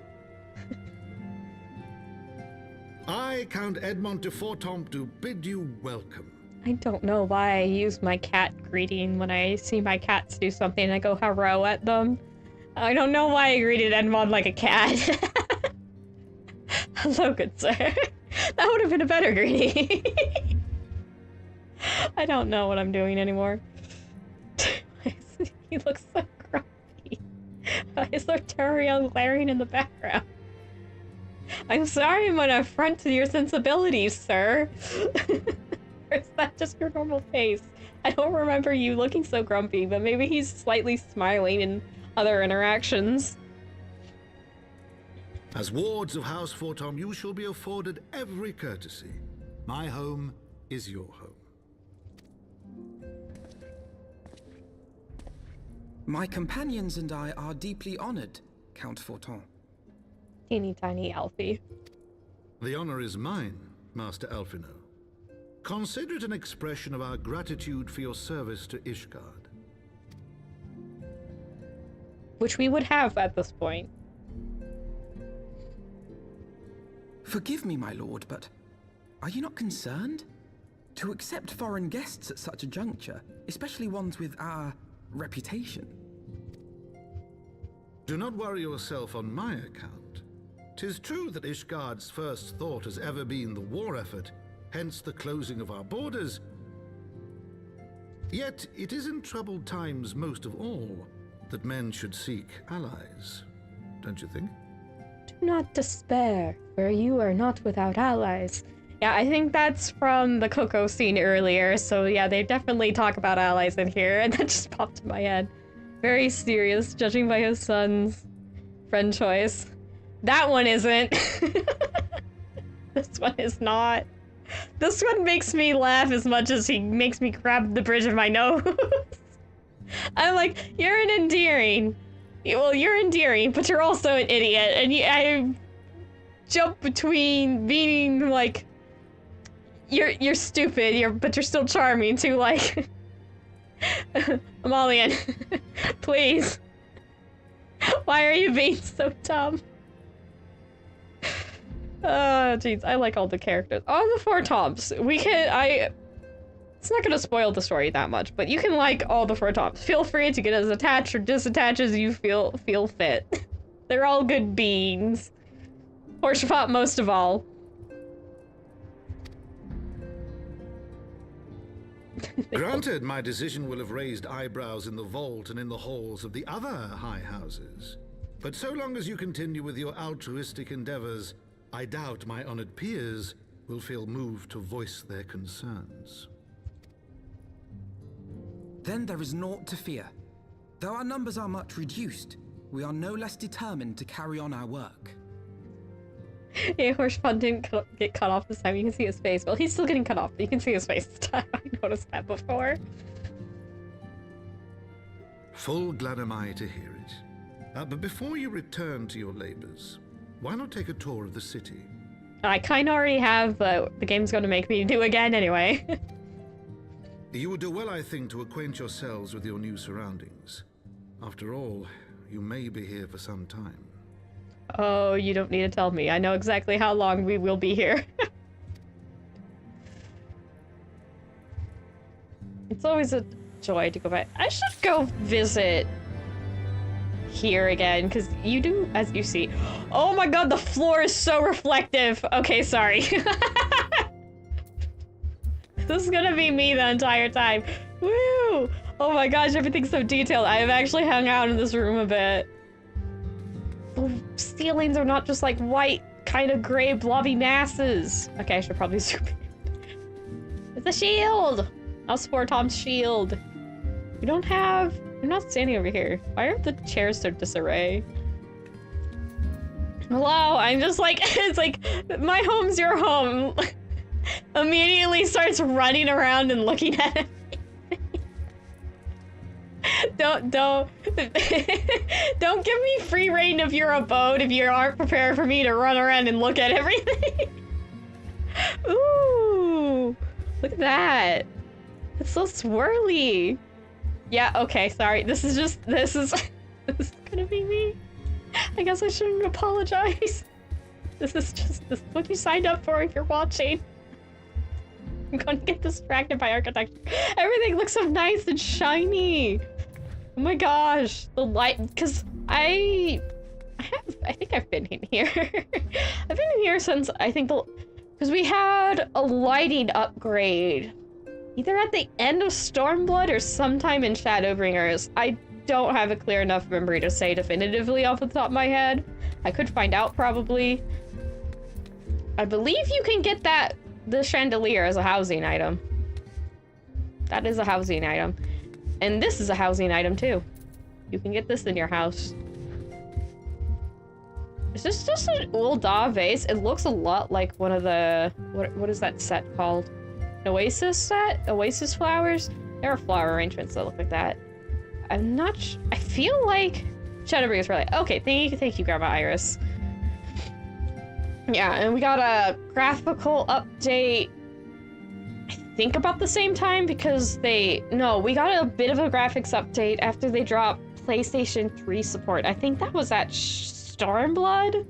I, Count Edmond de Fortomp, do bid you welcome. I don't know why I use my cat greeting when I see my cats do something and I go hello at them. I don't know why I greeted Edmond like a cat. Hello, good sir. That would have been a better greeting. I don't know what I'm doing anymore. He looks so grumpy. Why is Lorturion glaring in the background? I'm sorry I'm an affront to your sensibilities, sir. Or is that just your normal face? I don't remember you looking so grumpy, but maybe he's slightly smiling in other interactions. As wards of House Fortom, you shall be afforded every courtesy. My home is your home. My companions and I are deeply honored, Count Forton. Teeny tiny Alfie. The honor is mine, Master Alphino. Consider it an expression of our gratitude for your service to Ishgard. Which we would have at this point. Forgive me, my lord, but are you not concerned? To accept foreign guests at such a juncture, especially ones with our reputation. Do not worry yourself on my account. 'Tis true that Ishgard's first thought has ever been the war effort, hence the closing of our borders. Yet it is in troubled times most of all that men should seek allies, don't you think? Do not despair, for you are not without allies. Yeah, I think that's from the Coco scene earlier, so yeah, they definitely talk about allies in here, and that just popped in my head. Very serious, judging by his son's friend choice. That one isn't. This one is not. This one makes me laugh as much as he makes me grab the bridge of my nose. I'm like, you're an endearing. Well, you're endearing, but you're also an idiot, and I jump between being like, you're stupid, but you're still charming, to like, Amalian, please. Why are you being so dumb? Oh, jeez, I like all the characters. All the four Toms. It's not gonna spoil the story that much, but you can like all the four Toms. Feel free to get as attached or disattached as you feel fit. They're all good beings. Horsepop most of all. Granted, my decision will have raised eyebrows in the vault and in the halls of the other high houses. But so long as you continue with your altruistic endeavors, I doubt my honored peers will feel moved to voice their concerns. Then there is naught to fear. Though our numbers are much reduced, we are no less determined to carry on our work. Yeah, Horsepop didn't get cut off this time. You can see his face. Well, he's still getting cut off, but you can see his face this time. I noticed that before. Full glad am I to hear it. But before you return to your labors, why not take a tour of the city? I kinda already have, but the game's gonna make me do again anyway. You would do well, I think, to acquaint yourselves with your new surroundings. After all, you may be here for some time. Oh, you don't need to tell me. I know exactly how long we will be here. It's always a joy to go back. I should go visit here again, because you do, as you see. Oh my god, the floor is so reflective. Okay, sorry. This is gonna be me the entire time. Woo! Oh my gosh, everything's so detailed. I have actually hung out in this room a bit. The ceilings are not just like white, kind of gray, blobby masses. Okay, I should probably zoom in. It's a shield! I'll support Tom's shield. We don't have... I'm not standing over here. Why are the chairs so disarray? Hello, I'm just like... It's like, my home's your home. Immediately starts running around and looking at it. Don't give me free reign of your abode if you aren't prepared for me to run around and look at everything. Ooh, look at that. It's so swirly. Yeah, okay, sorry. This is gonna be me. I guess I shouldn't apologize. This is what you signed up for if you're watching. I'm gonna get distracted by architecture. Everything looks so nice and shiny. Oh my gosh, the light, because I think I've been in here. I've been in here since, I think, because we had a lighting upgrade. Either at the end of Stormblood or sometime in Shadowbringers. I don't have a clear enough memory to say definitively off the top of my head. I could find out probably. I believe you can get the chandelier as a housing item. That is a housing item. And this is a housing item too. You can get this in your house. Is this just an Ul'dah vase? It looks a lot like one of the... What is that set called? An Oasis set? Oasis flowers? There are flower arrangements that look like that. I'm not I feel like... Shadowbringers were like, okay, thank you, Grandma Iris. Yeah, and we got a graphical update, I think about the same time, because we got a bit of a graphics update after they dropped PlayStation 3 support. I think that was at Stormblood.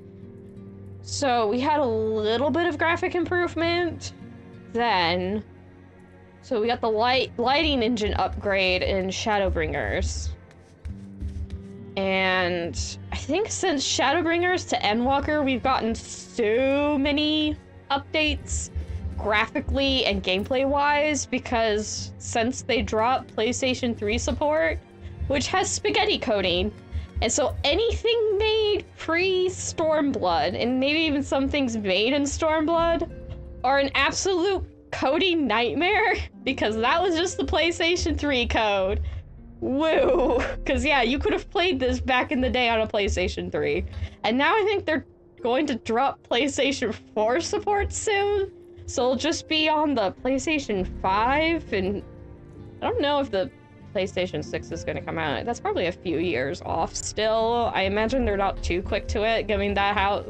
So we had a little bit of graphic improvement then. So we got the lighting engine upgrade in Shadowbringers. And I think since Shadowbringers to Endwalker, we've gotten so many updates graphically and gameplay-wise, because since they dropped PlayStation 3 support, which has spaghetti coding, and so anything made pre-Stormblood, and maybe even some things made in Stormblood, are an absolute coding nightmare, because that was just the PlayStation 3 code. Woo! Because yeah, you could have played this back in the day on a PlayStation 3. And now I think they're going to drop PlayStation 4 support soon, so it'll just be on the PlayStation 5, and I don't know if the PlayStation 6 is going to come out. That's probably a few years off still. I imagine they're not too quick to it, given that how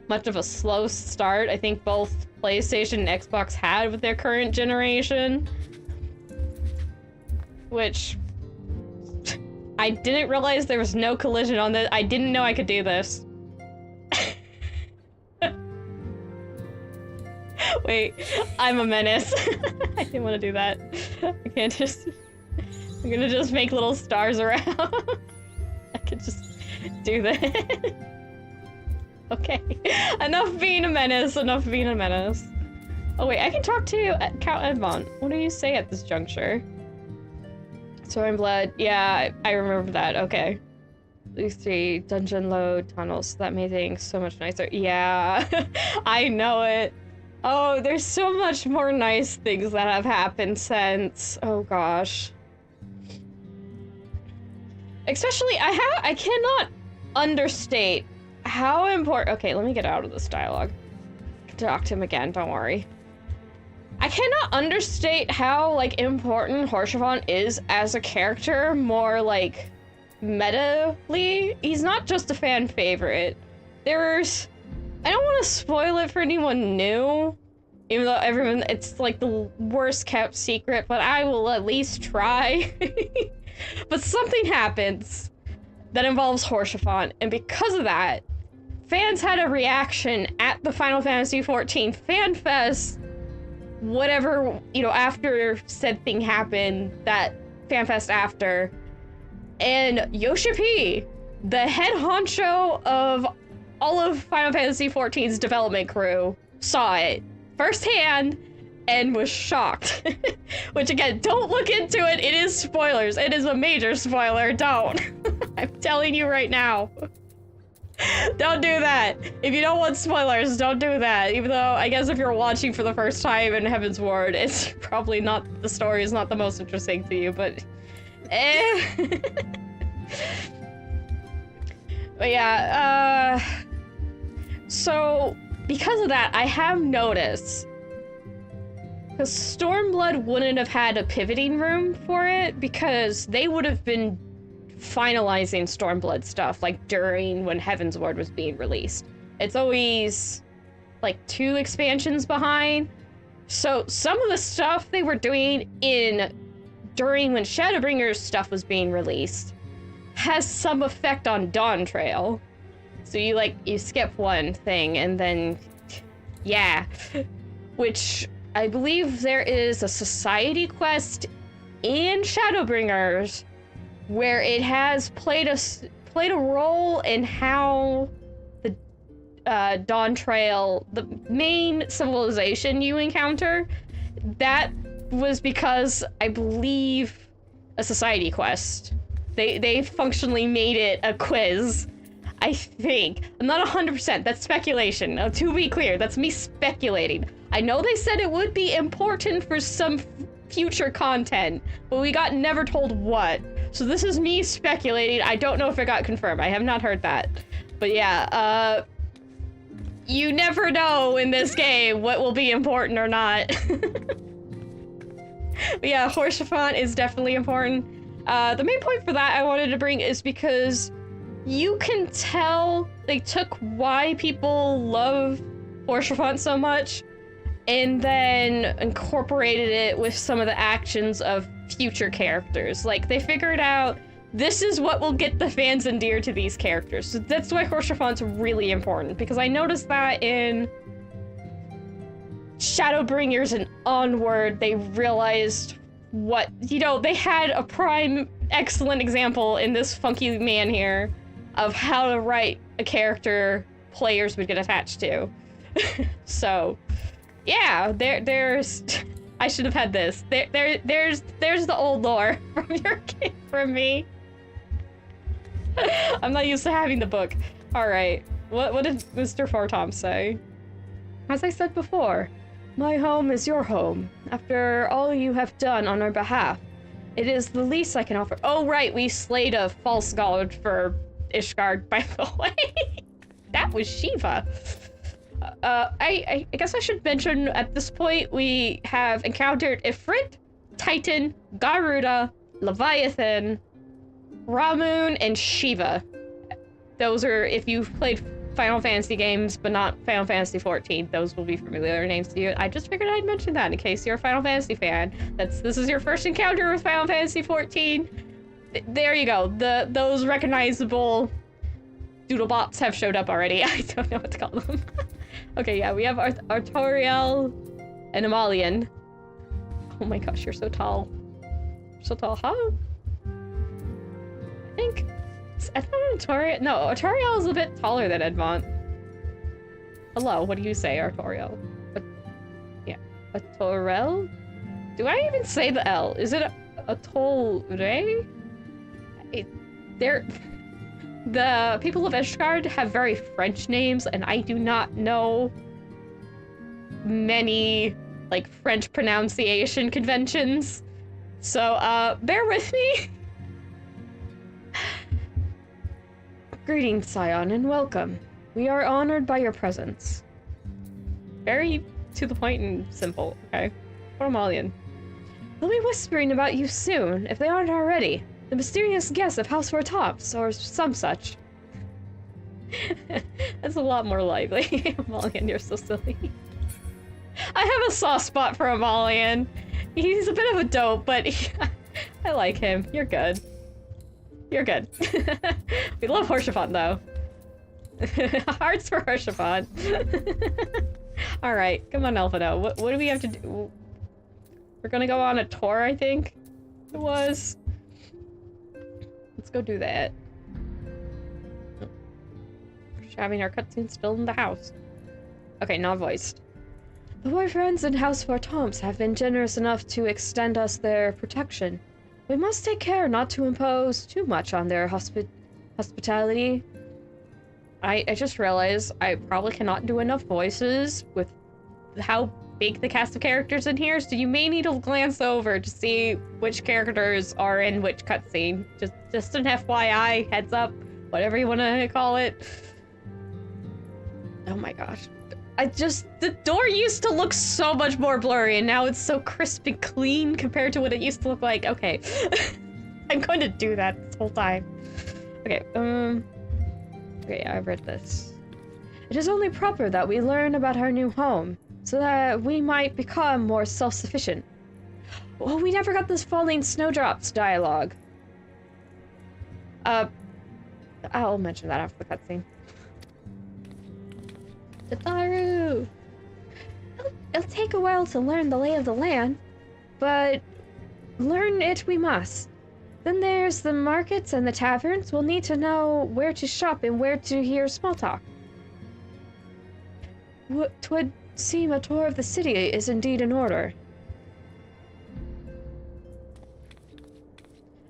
much of a slow start I think both PlayStation and Xbox had with their current generation. Which... I didn't realize there was no collision on this. I didn't know I could do this. Wait, I'm a menace. I didn't want to do that. I can't just... I'm gonna just make little stars around. I could just do that. Okay. Enough being a menace, enough being a menace. Oh wait, I can talk to Count Edmond. What do you say at this juncture? Stormblood, yeah, I remember that, okay. These 3 dungeon load tunnels, that made things so much nicer. Yeah, I know it. Oh, there's so much more nice things that have happened since, oh gosh. Especially, I cannot understate how important, okay, let me get out of this dialogue. I can talk to him again, don't worry. I cannot understate how, like, important Haurchefant is as a character, more, like, meta-ly. He's not just a fan favorite. There's... I don't want to spoil it for anyone new, even though everyone... It's, like, the worst kept secret, but I will at least try. But something happens that involves Haurchefant, and because of that, fans had a reaction at the Final Fantasy XIV Fan Fest, whatever, you know, after said thing happened, that FanFest after, and Yoshi P, the head honcho of all of Final Fantasy XIV's development crew, saw it firsthand and was shocked. Which again, don't look into it, it is spoilers. It is a major spoiler, don't. I'm telling you right now. Don't do that. If you don't want spoilers, don't do that. Even though, I guess if you're watching for the first time in Heavensward, it's probably not, the story is not the most interesting to you, but... But yeah, so, because of that, I have noticed, because Stormblood wouldn't have had a pivoting room for it, because they would have been finalizing Stormblood stuff, like, during when Heavensward was being released. It's always, like, 2 expansions behind. So, some of the stuff they were doing during when Shadowbringers stuff was being released has some effect on Dawn Trail. So you skip one thing, and then, yeah. Which, I believe there is a society quest in Shadowbringers where it has played a role in how the Dawn Trail, the main civilization you encounter, that was because, I believe, a society quest. They functionally made it a quiz, I think. I'm not 100%, that's speculation. Now, to be clear, that's me speculating. I know they said it would be important for some future content, but we got never told what. So this is me speculating. I don't know if it got confirmed. I have not heard that. But yeah, you never know in this game what will be important or not. But yeah, Haurchefant is definitely important. The main point for that I wanted to bring is because you can tell they took why people love Haurchefant so much and then incorporated it with some of the actions of future characters. Like, they figured out this is what will get the fans endeared to these characters. So that's why Haurchefant's really important, because I noticed that in Shadowbringers and onward, they realized what, you know, they had a prime excellent example in this funky man here of how to write a character players would get attached to. So, yeah, there's... I should have had this. There's the old lore from me. I'm not used to having the book. All right, what did Mr. Fortom say? As I said before, my home is your home. After all you have done on our behalf, it is the least I can offer. Oh, right, we slayed a false god for Ishgard, by the way. That was Shiva. I guess I should mention at this point we have encountered Ifrit, Titan, Garuda, Leviathan, Ramun, and Shiva. Those are, if you've played Final Fantasy games, but not Final Fantasy XIV, those will be familiar names to you. I just figured I'd mention that in case you're a Final Fantasy fan. This is your first encounter with Final Fantasy XIV. There you go. Those recognizable doodlebots have showed up already. I don't know what to call them. Okay, yeah, we have Artoriel and Amalian. Oh my gosh, you're so tall. So tall, huh? I thought Artoriel... No, Artoriel is a bit taller than Edmont. Hello, what do you say, Artoriel? Yeah, Artorel? Do I even say the L? Is it Atolre? The people of Ishgard have very French names, and I do not know many, like, French pronunciation conventions. So, bear with me. Greetings, Scion, and welcome. We are honored by your presence. Very to the point and simple, okay? Formalian. They'll be whispering about you soon, if they aren't already. The mysterious guest of House Tops, or some such. That's a lot more lively. Amalian, you're so silly. I have a soft spot for Amalian. He's a bit of a dope, but I like him. You're good. You're good. We love Horshaphant, though. Hearts for Horshaphant. Alright, come on, Elphino. What do we have to do? We're gonna go on a tour, I think? It was. Let's go do that. We're having our cutscene still in the house. Okay, not voiced. The boyfriends in House Tops have been generous enough to extend us their protection. We must take care not to impose too much on their hospitality. I just realized I probably cannot do enough voices with how big the cast of characters in here, so you may need to glance over to see which characters are in which cutscene. Just an FYI, heads up, whatever you want to call it. Oh my gosh. The door used to look so much more blurry, and now it's so crisp and clean compared to what it used to look like. Okay. I'm going to do that this whole time. Okay, okay, I've read this. It is only proper that we learn about our new home, so that we might become more self-sufficient. Well, we never got this falling snowdrops dialogue. I'll mention that after the cutscene. Tataru! It'll take a while to learn the lay of the land, but learn it we must. Then there's the markets and the taverns. We'll need to know where to shop and where to hear small talk. Twould seem a tour of the city is indeed in order.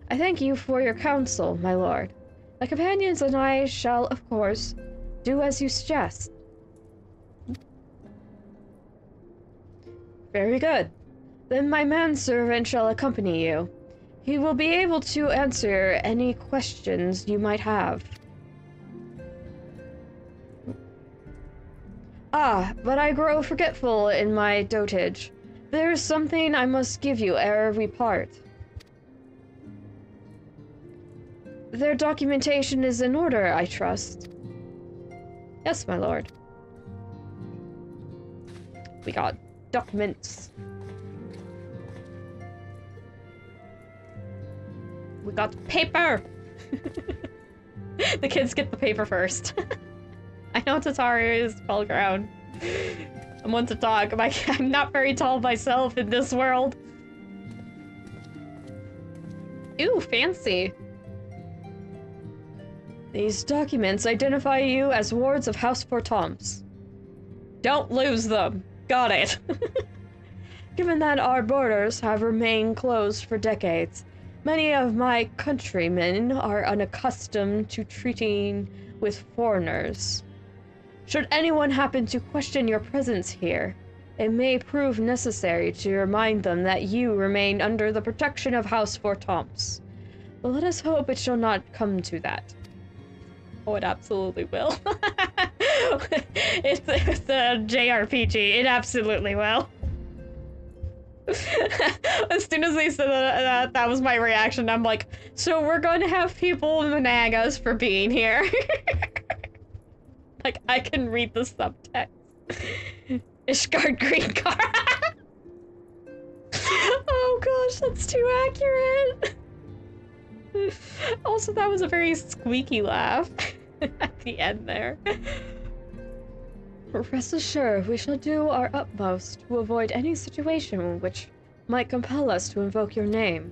I thank you for your counsel, my lord. My companions and I shall, of course, do as you suggest. Very good. Then my manservant shall accompany you. He will be able to answer any questions you might have. Ah, but I grow forgetful in my dotage. There is something I must give you ere we part. Their documentation is in order, I trust. Yes, my lord. We got documents. We got paper! The kids get the paper first. I know Tataru is tall ground. I want to talk. I'm not very tall myself in this world. Ooh, fancy. These documents identify you as wards of House Fortoms. Don't lose them. Got it. Given that our borders have remained closed for decades, many of my countrymen are unaccustomed to treating with foreigners. Should anyone happen to question your presence here, it may prove necessary to remind them that you remain under the protection of House Fortoms. But let us hope it shall not come to that. Oh, it absolutely will. It's a JRPG. It absolutely will. As soon as they said that was my reaction. I'm like, so we're going to have people nag us for being here. Like, I can read the subtext. Ishgard green car. Oh gosh, that's too accurate. Also, that was a very squeaky laugh at the end there. Rest assured, we shall do our utmost to avoid any situation which might compel us to invoke your name.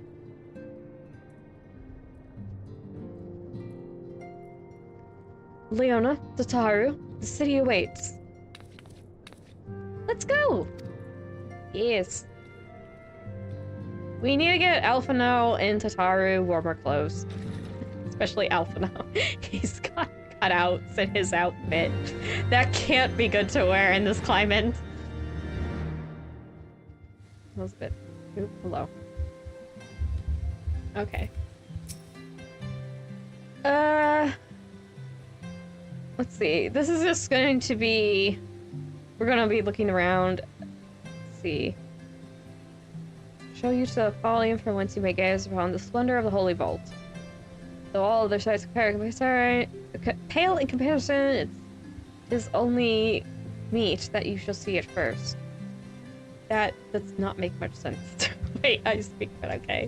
Leona, Tataru, the city awaits. Let's go! Yes. We need to get Alphino and Tataru warmer clothes. Especially Alphino. He's got cutouts in his outfit. That can't be good to wear in this climate. That was a bit... Ooh, hello. Okay. Let's see. This is just going to be... We're gonna be looking around. Let's see. Show you to the folly from whence you may gaze upon the splendor of the Holy Vault. Though all other sites pale in comparison, it is only meet that you shall see it first. That does not make much sense. Wait, I speak, but okay.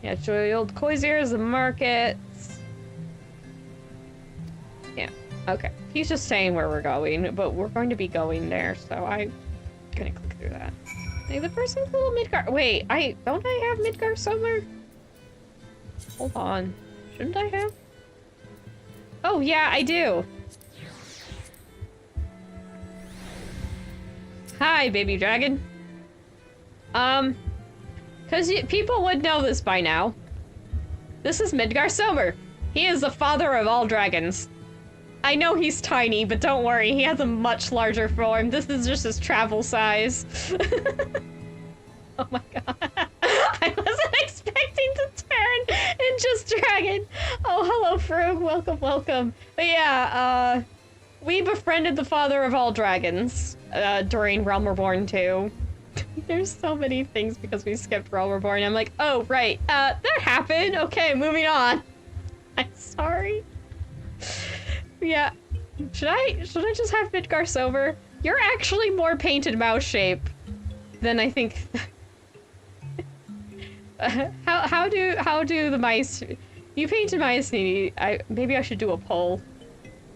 Yeah, show you old Coisiers and markets. Yeah, okay. He's just saying where we're going, but we're going to be going there, so I'm gonna click through that. Hey, the person's little Midgar. Wait, don't I have Midgar somewhere? Hold on. Shouldn't I have? Oh, yeah, I do. Hi, baby dragon. Because people would know this by now. This is Midgar Somer. He is the father of all dragons. I know he's tiny, but don't worry, he has a much larger form. This is just his travel size. Oh my god. I wasn't expecting to turn and just dragon. Oh, hello, Frug. Welcome, welcome. But yeah, we befriended the father of all dragons during Realm Reborn 2. There's so many things because we skipped Realm Reborn. I'm like, oh, right. That happened. Okay, moving on. I'm sorry. Yeah. Should I just have Midgar Silver? You're actually more painted mouse shape than I think. How do the mice? You painted mice. Maybe I should do a poll.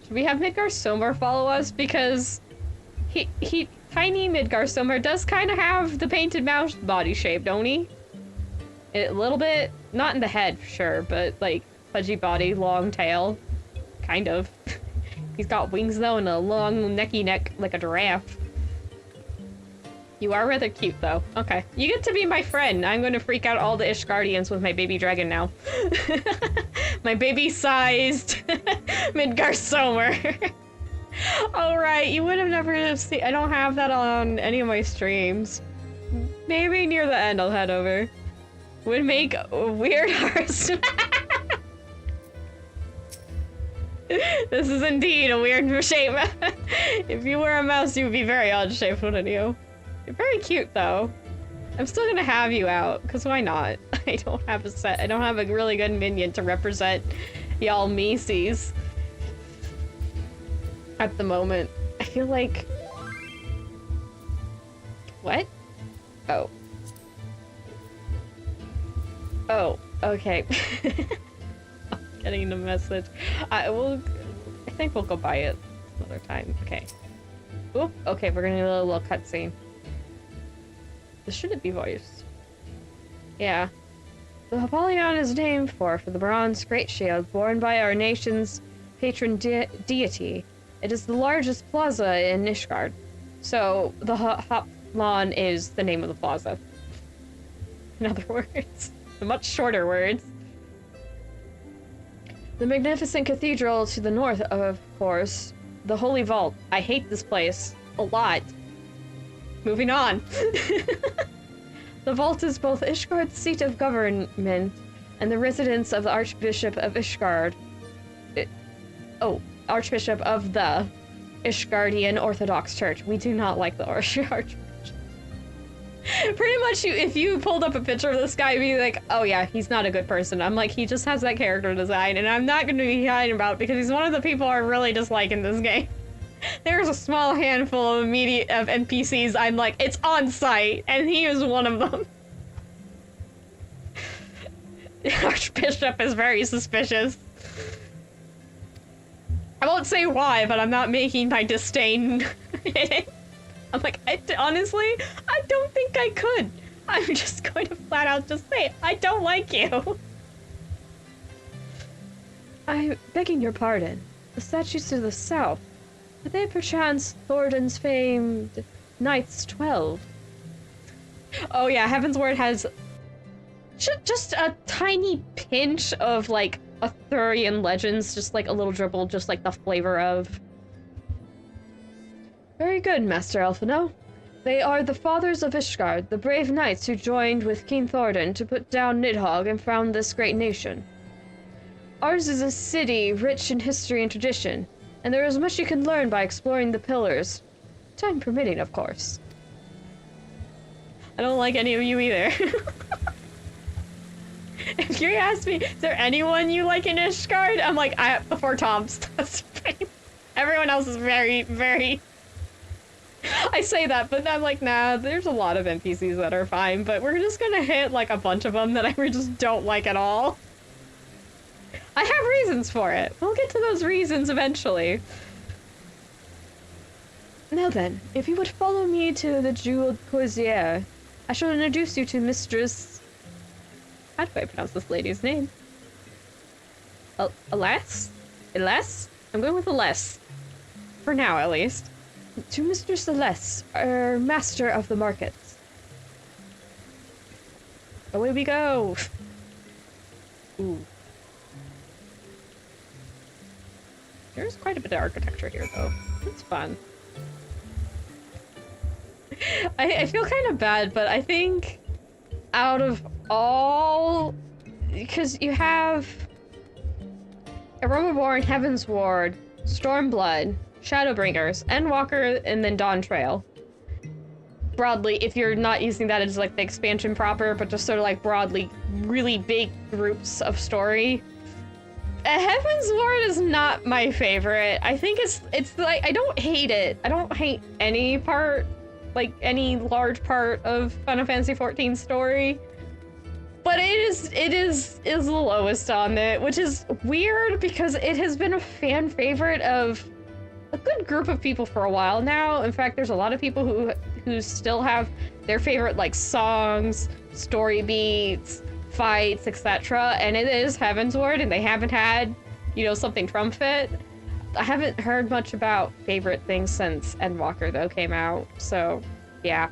Should we have Midgar Somer follow us because he tiny Midgar Somer does kind of have the painted mouse body shape, don't he? A little bit, not in the head for sure, but like pudgy body, long tail, kind of. He's got wings though and a long necky neck like a giraffe. You are rather cute though. Okay. You get to be my friend. I'm going to freak out all the Ishgardians with my baby dragon now. My baby-sized Midgar Somer. Alright, you would have never seen... I don't have that on any of my streams. Maybe near the end I'll head over. Would make weird hearts. This is indeed a weird shape. If you were a mouse, you would be very odd shaped, wouldn't you? You're very cute, though. I'm still gonna have you out, because why not? I don't have a set. I don't have a really good minion to represent y'all Macy's at the moment. I feel like... What? Oh. Oh, okay. I'm getting the message. I think we'll go buy it another time. Okay. Oop, okay, we're gonna do a little cutscene. This shouldn't be voiced. Yeah. The Apollyon is named for the bronze great shield borne by our nation's patron deity. It is the largest plaza in Ishgard. So, the Hoplon is the name of the plaza. In other words, the much shorter words. The magnificent cathedral to the north, of course. The Holy Vault. I hate this place a lot. Moving on. The vault is both Ishgard's seat of government and the residence of the Archbishop of Ishgard. Archbishop of the Ishgardian Orthodox Church. We do not like the Archbishop. Pretty much, if you pulled up a picture of this guy, you'd be like, oh yeah, he's not a good person. I'm like, he just has that character design, and I'm not going to be hiding about it because he's one of the people I really dislike in this game. There's a small handful of NPCs I'm like, it's on site, and he is one of them. The Archbishop is very suspicious. I won't say why, but I'm not making my disdain. I'm like, honestly, I don't think I could. I'm just going to flat out just say, I don't like you. I'm begging your pardon. The statues to the south. Are they perchance Thornton's famed Knights 12? Oh yeah, Heavensward has just a tiny pinch of, like, Arthurian legends, just like a little dribble, just like the flavor of. Very good, Master Elfino. They are the fathers of Ishgard, the brave knights who joined with King Thornton to put down Nidhogg and found this great nation. Ours is a city rich in history and tradition, and there is much you can learn by exploring the pillars. Time permitting, of course. I don't like any of you either. If you ask me, is there anyone you like in Ishgard? I'm like, before Tom's. Everyone else is very, very... I say that, but I'm like, nah, there's a lot of NPCs that are fine, but we're just gonna hit, like, a bunch of them that I just don't like at all. I have reasons for it. We'll get to those reasons eventually. Now then, if you would follow me to the Jeweled Coursier, I shall introduce you to Mistress... How do I pronounce this lady's name? Alas? Alas? I'm going with Alas. For now, at least. To Mr. Celeste, our master of the markets. Away we go! Ooh. There's quite a bit of architecture here, though. It's fun. I feel kind of bad, but I think out of all... Because you have... A Real Reborn, Heavensward, Stormblood, Shadowbringers, Endwalker, and then Dawn Trail. Broadly, if you're not using that as like the expansion proper, but just sort of like broadly, really big groups of story. Heavensward is not my favorite. I think it's like, I don't hate it. I don't hate any part, like any large part of Final Fantasy XIV story. But it is the lowest on it, which is weird because it has been a fan favorite of a good group of people for a while now. In fact, there's a lot of people who still have their favorite like songs, story beats, fights, etc. And it is Heavensward, and they haven't had, you know, something trump it. I haven't heard much about favorite things since Endwalker though came out, so yeah.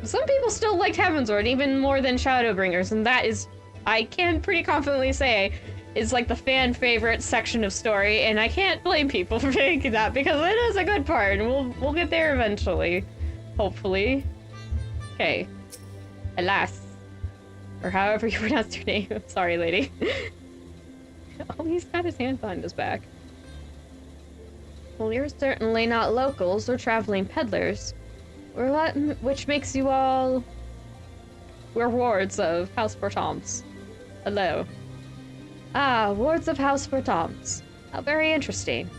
Some people still liked Heavensward even more than Shadowbringers, and that is, I can pretty confidently say, is like the fan favorite section of story, and I can't blame people for thinking that because it is a good part, and we'll get there eventually, hopefully. Okay, Alas, or however you pronounce your name. Sorry, lady. Oh, he's got his hand behind his back. Well, you're certainly not locals or traveling peddlers, which makes you all... We're wards of House Bertams. Hello. Ah, wards of House Bertams. How very interesting.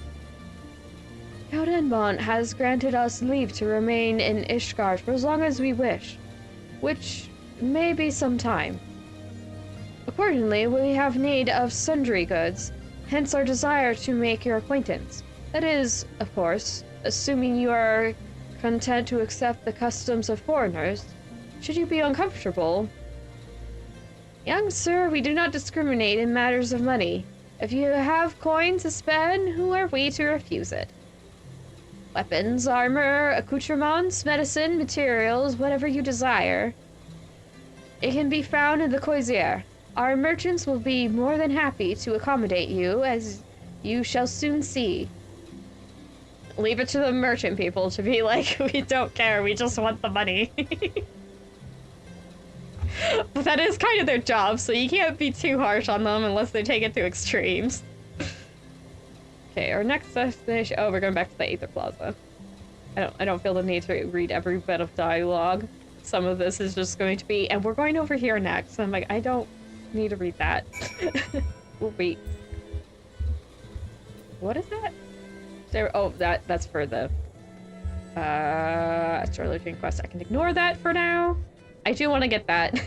Count Enbont has granted us leave to remain in Ishgard for as long as we wish, which may be some time. Accordingly, we have need of sundry goods, hence our desire to make your acquaintance. That is, of course, assuming you are content to accept the customs of foreigners. Should you be uncomfortable... Young sir, we do not discriminate in matters of money. If you have coin to spend, who are we to refuse it? Weapons, armor, accoutrements, medicine, materials, whatever you desire. It can be found in the Croisière. Our merchants will be more than happy to accommodate you, as you shall soon see. Leave it to the merchant people to be like, we don't care, we just want the money. But that is kind of their job, so you can't be too harsh on them unless they take it to extremes. Okay, our next destination... Oh, we're going back to the Aether Plaza. I don't feel the need to read every bit of dialogue. Some of this is just going to be... And we're going over here next. I'm like, I don't need to read that. Oh, wait. What is that? There, oh, that's for the... Astrology Quest. I can ignore that for now. I do want to get that.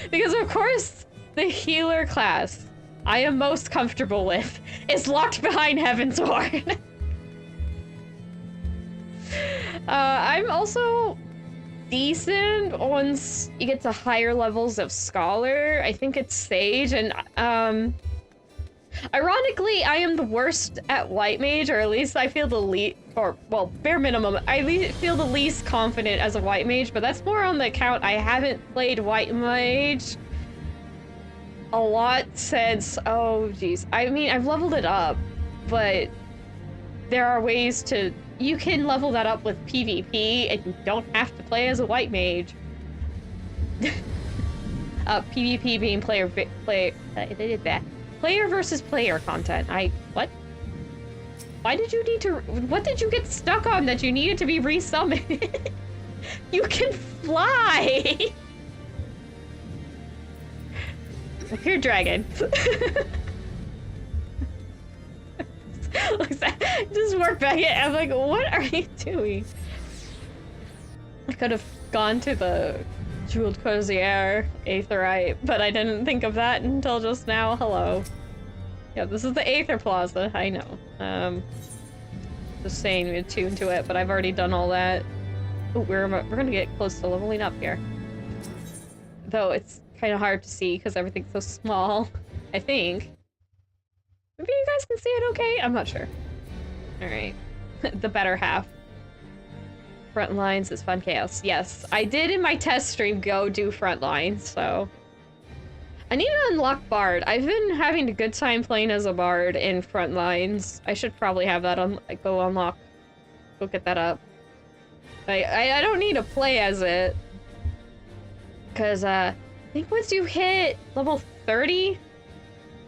Because, of course, the healer class I am most comfortable with is locked behind Heavensward. I'm also decent once you get to higher levels of Scholar. I think it's Sage, and ironically, I am the worst at White Mage, or at least I feel the least, or, well, bare minimum, I feel the least confident as a White Mage, but that's more on the account I haven't played White Mage a lot since, oh geez. I mean, I've leveled it up, but there are ways to, you can level that up with PvP, and you don't have to play as a White Mage. PvP being player versus player content. What? Why did you need to, what did you get stuck on that you needed to be resummoned? You can fly! Here, dragon. Just work back in. I'm like, what are you doing? I could have gone to the Jeweled Croisière Aetherite, but I didn't think of that until just now. Hello. Yeah, this is the Aether Plaza. I know. Just saying we attuned to it, but I've already done all that. Oh, we're gonna get close to leveling up here. Though it's kind of hard to see because everything's so small. I think. Maybe you guys can see it okay? I'm not sure. Alright. The better half. Front lines is fun chaos. Yes, I did in my test stream go do front lines, so... I need to unlock Bard. I've been having a good time playing as a Bard in front lines. I should probably have that on go unlock. Go get that up. I don't need to play as it. Because, I think once you hit level 30,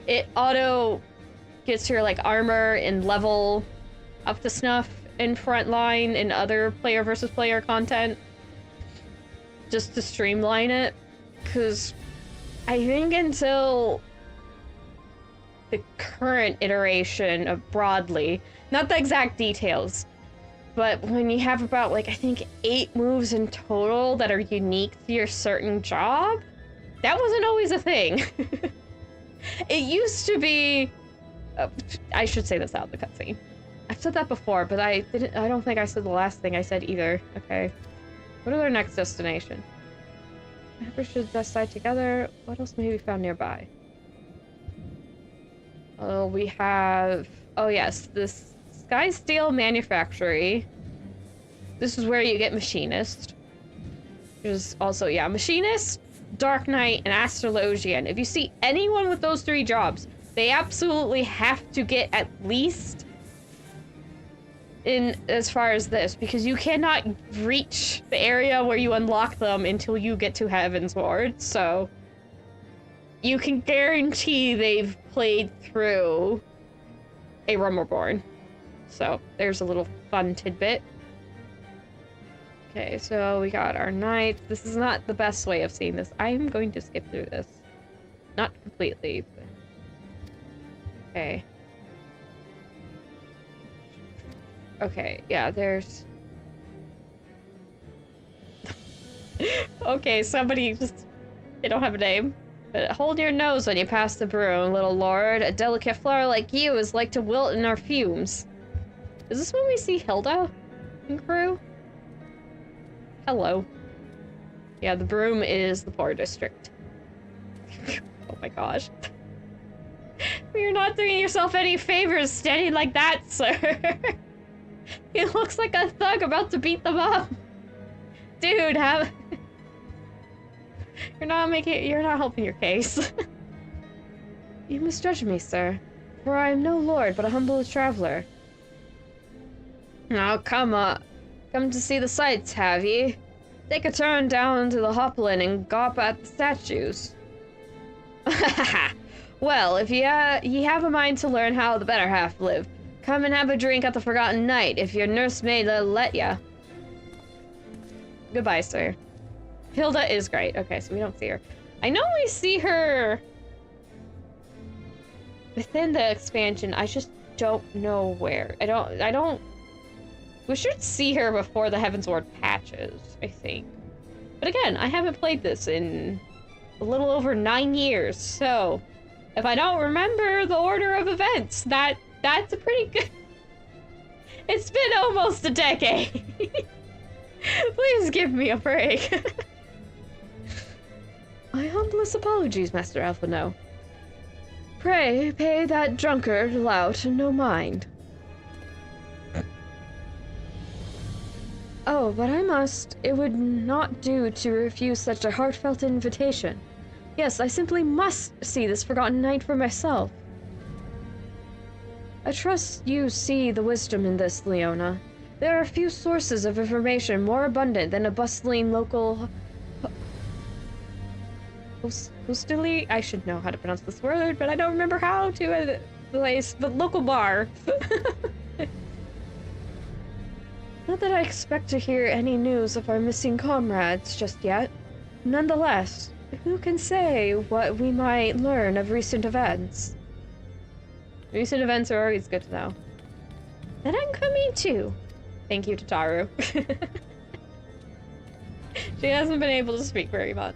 it auto gets your, like, armor and level up to snuff in frontline and other player versus player content. Just to streamline it. Because I think until the current iteration of Broadly, not the exact details, but when you have about, like, I think 8 moves in total that are unique to your certain job, that wasn't always a thing. It used to be... I should say this out of the cutscene. I've said that before, but I don't think I said the last thing I said either. Okay. What is our next destination? We should decide together. What else may be found nearby? Oh, we have... Oh yes, this Sky Steel Manufactory. This is where you get Machinist. There's also, yeah, Machinist, Dark Knight, and Astrologian. If you see anyone with those 3 jobs, they absolutely have to get at least in as far as this, because you cannot reach the area where you unlock them until you get to Heavensward, so you can guarantee they've played through A Real Reborn. So there's a little fun tidbit. Okay, so we got our knights. This is not the best way of seeing this. I'm going to skip through this. Not completely, but... Okay. Okay, yeah, there's... Okay, somebody just... They don't have a name. But hold your nose when you pass the broom, little lord. A delicate flower like you is like to wilt in our fumes. Is this when we see Hilda and crew? Hello. Yeah, the broom is the poor district. Oh my gosh. You're not doing yourself any favors standing like that, sir. He looks like a thug about to beat them up. Dude, you're not helping your case. You misjudge me, sir. For I am no lord, but a humble traveler. Now, come to see the sights, have ye? Take a turn down to the Hoplin and gawp at the statues. Well, if ye have a mind to learn how the better half live, come and have a drink at the Forgotten Knight, if your nursemaid'll let ya. Goodbye, sir. Hilda is great. Okay, so we don't see her. I know we see her within the expansion. I just don't know where. I don't... We should see her before the Heavensward patches, I think. But again, I haven't played this in a little over 9 years, so... If I don't remember the order of events, that's a pretty good... It's been almost a decade. Please give me a break. My humblest apologies, Master Alphino. Pray, pay that drunkard lout no mind. Oh, but I must. It would not do to refuse such a heartfelt invitation. Yes, I simply must see this Forgotten Knight for myself. I trust you see the wisdom in this, Leona. There are few sources of information more abundant than a bustling local... hostily? I should know how to pronounce this word, but I don't remember how to place the local bar. Not that I expect to hear any news of our missing comrades just yet. Nonetheless, who can say what we might learn of recent events? Recent events are always good to know. And I'm coming too. Thank you, Tataru. She hasn't been able to speak very much.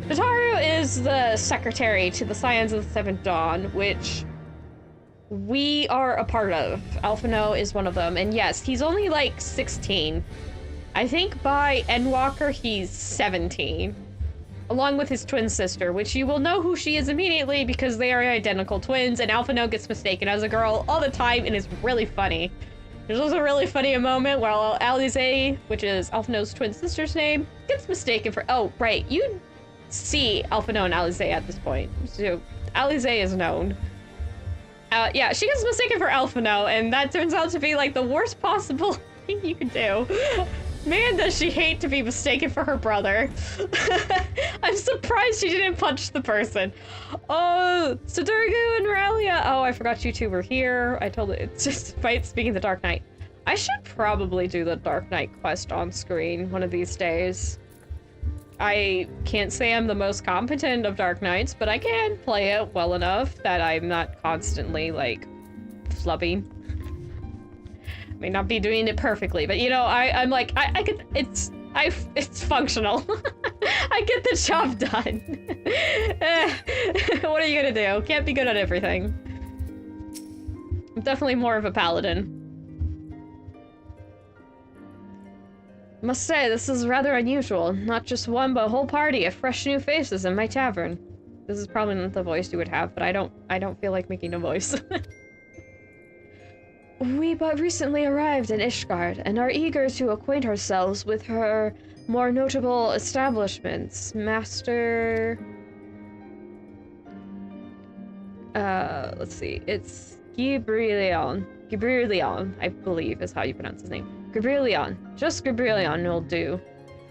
Tataru is the secretary to the Scions of the Seventh Dawn, which we are a part of. Alphino is one of them, and yes, he's only like 16. I think by Endwalker he's 17. Along with his twin sister, which you will know who she is immediately because they are identical twins, and Alphino gets mistaken as a girl all the time, and it's really funny. There's also a really funny moment where Alize, which is Alphino's twin sister's name, gets mistaken for... Oh, right, you see Alphino and Alize at this point. So, Alize is known. Yeah, she gets mistaken for Alphino, and that turns out to be, like, the worst possible thing you could do. Man, does she hate to be mistaken for her brother. I'm surprised she didn't punch the person. Oh, Sadurgu and Ralia. Oh, I forgot you two were here. I told it. It's just fight speaking the Dark Knight. I should probably do the Dark Knight quest on screen one of these days. I can't say I'm the most competent of Dark Knights, but I can play it well enough that I'm not constantly, like, flubbing. May not be doing it perfectly, but you know, I'm like, I could, it's functional. I get the job done. What are you gonna do? Can't be good at everything. I'm definitely more of a paladin. Must say, this is rather unusual. Not just one, but a whole party of fresh new faces in my tavern. This is probably not the voice you would have, but I don't feel like making a voice. We but recently arrived in Ishgard, and are eager to acquaint ourselves with her more notable establishments. Master... let's see, it's Gibrilion. Gibrilion, I believe is how you pronounce his name. Gibrilion. Just Gibrilion will do.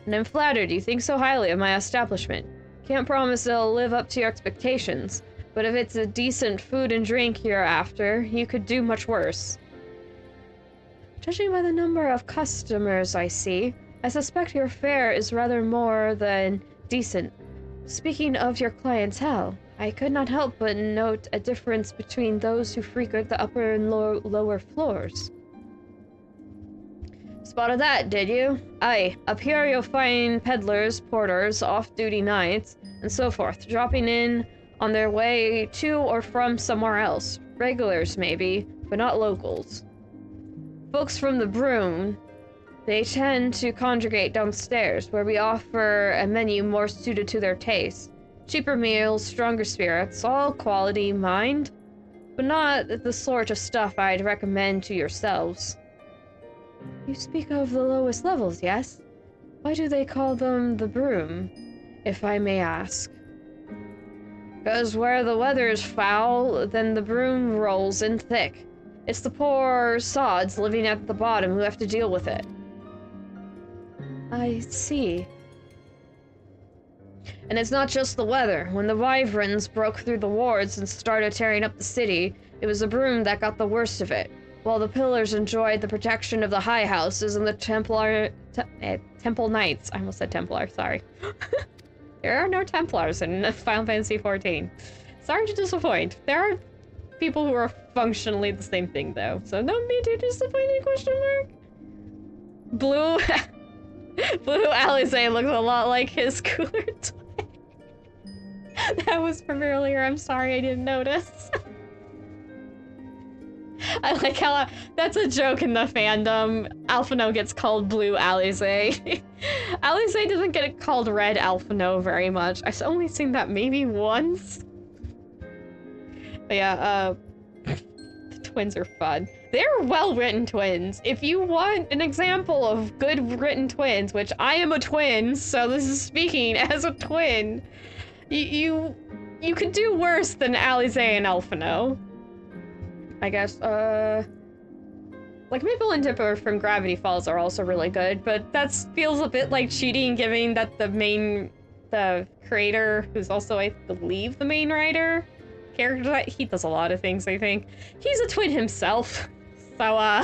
And I'm flattered you think so highly of my establishment. Can't promise it'll live up to your expectations, but if it's a decent food and drink you're after, you could do much worse. Judging by the number of customers I see, I suspect your fare is rather more than decent. Speaking of your clientele, I could not help but note a difference between those who frequent the upper and lower floors. Spotted that, did you? Aye, up here you'll find peddlers, porters, off-duty knights, and so forth, dropping in on their way to or from somewhere else. Regulars, maybe, but not locals. Folks from the Broom, they tend to congregate downstairs, where we offer a menu more suited to their taste. Cheaper meals, stronger spirits, all quality, mind, but not the sort of stuff I'd recommend to yourselves. You speak of the lowest levels, yes? Why do they call them the broom, if I may ask? Because where the weather's foul, then the broom rolls in thick. It's the poor sods living at the bottom who have to deal with it. I see. And it's not just the weather. When the wyverns broke through the wards and started tearing up the city, it was the broom that got the worst of it, while the pillars enjoyed the protection of the high houses and the Temple Knights. I almost said Templar, sorry. There are no Templars in Final Fantasy XIV. Sorry to disappoint. There are people who are functionally the same thing, though, so don't be too disappointed, question mark. Blue Alize looks a lot like his cooler twin. That was from earlier, I'm sorry I didn't notice. I like how that's a joke in the fandom. Alphino gets called Blue Alize. Alize doesn't get called Red Alphino very much. I've only seen that maybe once. But yeah, the twins are fun. They're well-written twins. If you want an example of good-written twins, which I am a twin, so this is speaking as a twin, you could do worse than Alize and Alphino. I guess, like Maple and Dipper from Gravity Falls are also really good, but that feels a bit like cheating, given that the creator, who's also, I believe, the main writer, character, he does a lot of things, I think. He's a twin himself. So,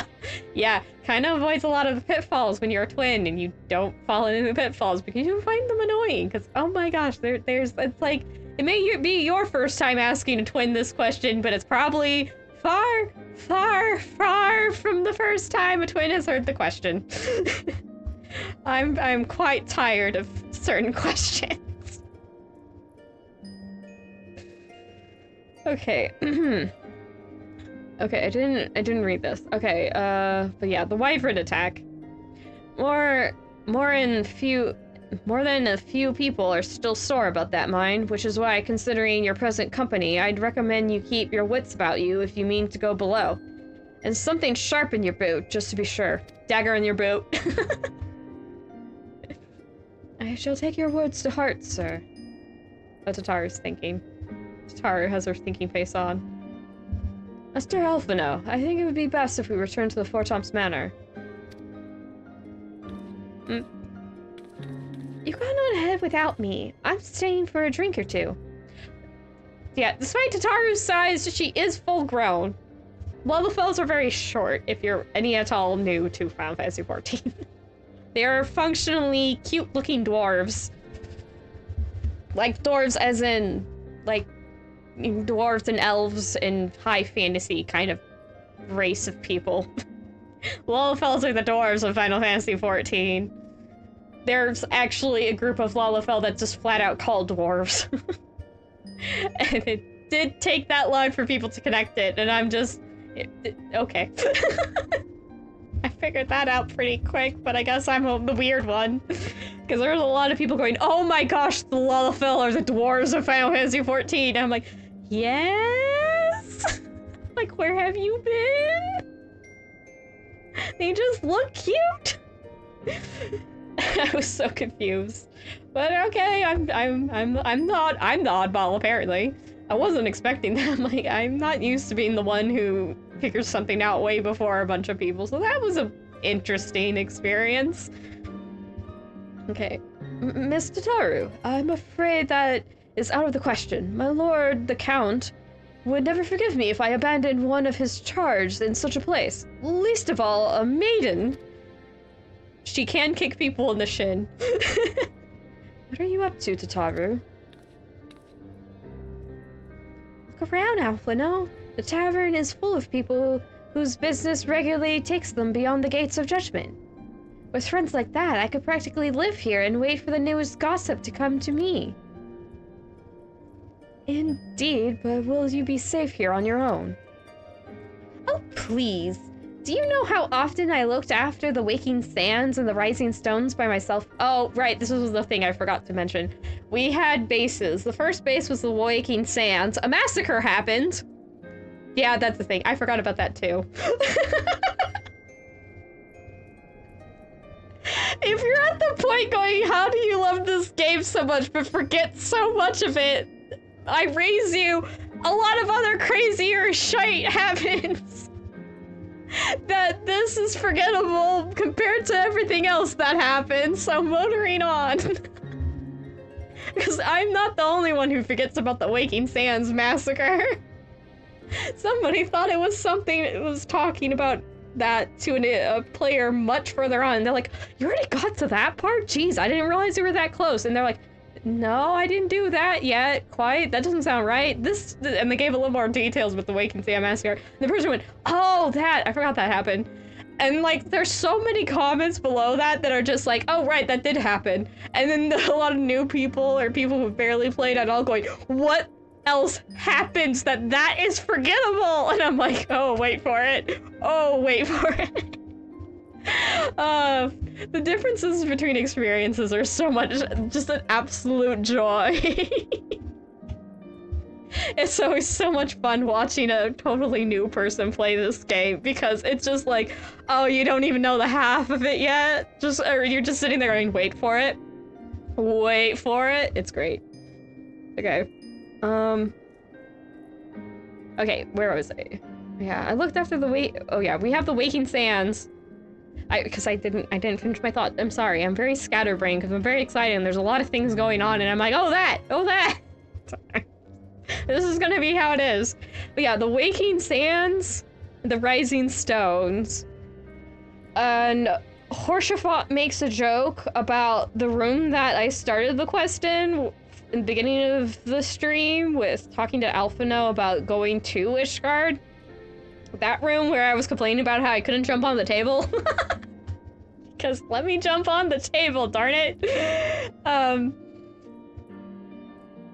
yeah, kind of avoids a lot of the pitfalls when you're a twin and you don't fall into the pitfalls because you find them annoying, because, oh my gosh, it's like, it may be your first time asking a twin this question, but it's probably far, far, far from the first time a twin has heard the question. I'm quite tired of certain questions. Okay. Okay, I didn't read this. Okay, but yeah, the wyvern attack. More than a few people are still sore about that mine, which is why, considering your present company, I'd recommend you keep your wits about you if you mean to go below. And something sharp in your boot, just to be sure. Dagger in your boot. I shall take your words to heart, sir. That's Tataru's thinking. Tataru has her thinking face on. Master Alphino, I think it would be best if we return to the Four Toms Manor. You got on ahead without me. I'm staying for a drink or two. Yeah, despite Tataru's size, she is full grown. Lollifells are very short, if you're any at all new to Final Fantasy XIV. They are functionally cute-looking dwarves. Like, dwarves as in, like, dwarves and elves and high fantasy kind of race of people. Lollifells are the dwarves of Final Fantasy XIV. There's actually a group of Lalafell that's just flat out called dwarves. And it did take that long for people to connect it, and I'm just... okay. I figured that out pretty quick, but I guess I'm the weird one. Because there's a lot of people going, oh my gosh, the Lalafell are the dwarves of Final Fantasy XIV. And I'm like, yes? Like, where have you been? They just look cute. I was so confused. But okay, I'm the oddball apparently. I wasn't expecting that. Like, I'm not used to being the one who figures something out way before a bunch of people, so that was a interesting experience. Okay. Miss Tataru, I'm afraid that is out of the question. My lord, the Count, would never forgive me if I abandoned one of his charge in such a place. Least of all, a maiden. She can kick people in the shin. What are you up to, Tataru? Look around, Alphino. The tavern is full of people whose business regularly takes them beyond the gates of judgment. With friends like that, I could practically live here and wait for the newest gossip to come to me. Indeed, but will you be safe here on your own? Oh, please. Do you know how often I looked after the waking sands and the rising stones by myself? Oh, right, this was the thing I forgot to mention. We had bases. The first base was the waking sands. A massacre happened. Yeah, that's the thing. I forgot about that too. If you're at the point going, how do you love this game so much but forget so much of it? I raise you, a lot of other crazier shite happens. That this is forgettable compared to everything else that happened, so motoring on. Because I'm not the only one who forgets about the Waking Sands massacre. Somebody thought it was something, it was talking about that to a player much further on. And they're like, you already got to that part? Jeez, I didn't realize you were that close. And they're like, no, I didn't do that yet, quite. That doesn't sound right. And they gave a little more details with the Waking Sand massacre. And the person went, oh, that, I forgot that happened. And like, there's so many comments below that are just like, oh, right, that did happen. And then a lot of new people or people who barely played at all going, what else happens that is forgettable? And I'm like, oh, wait for it. Oh, wait for it. The differences between experiences are so much, just an absolute joy. It's always so much fun watching a totally new person play this game because it's just like, oh, you don't even know the half of it yet. Or you're just sitting there going, wait for it. Wait for it. It's great. Okay. Okay, where was I? Yeah, I looked after the oh yeah, we have the Waking Sands. Because I didn't finish my thought. I'm sorry, I'm very scatterbrained because I'm very excited and there's a lot of things going on and I'm like, oh that! This is gonna be how it is. But yeah, the Waking Sands, the Rising Stones, and Horshathot makes a joke about the room that I started the quest in the beginning of the stream with talking to Alphino about going to Ishgard. That room where I was complaining about how I couldn't jump on the table. Because let me jump on the table, darn it.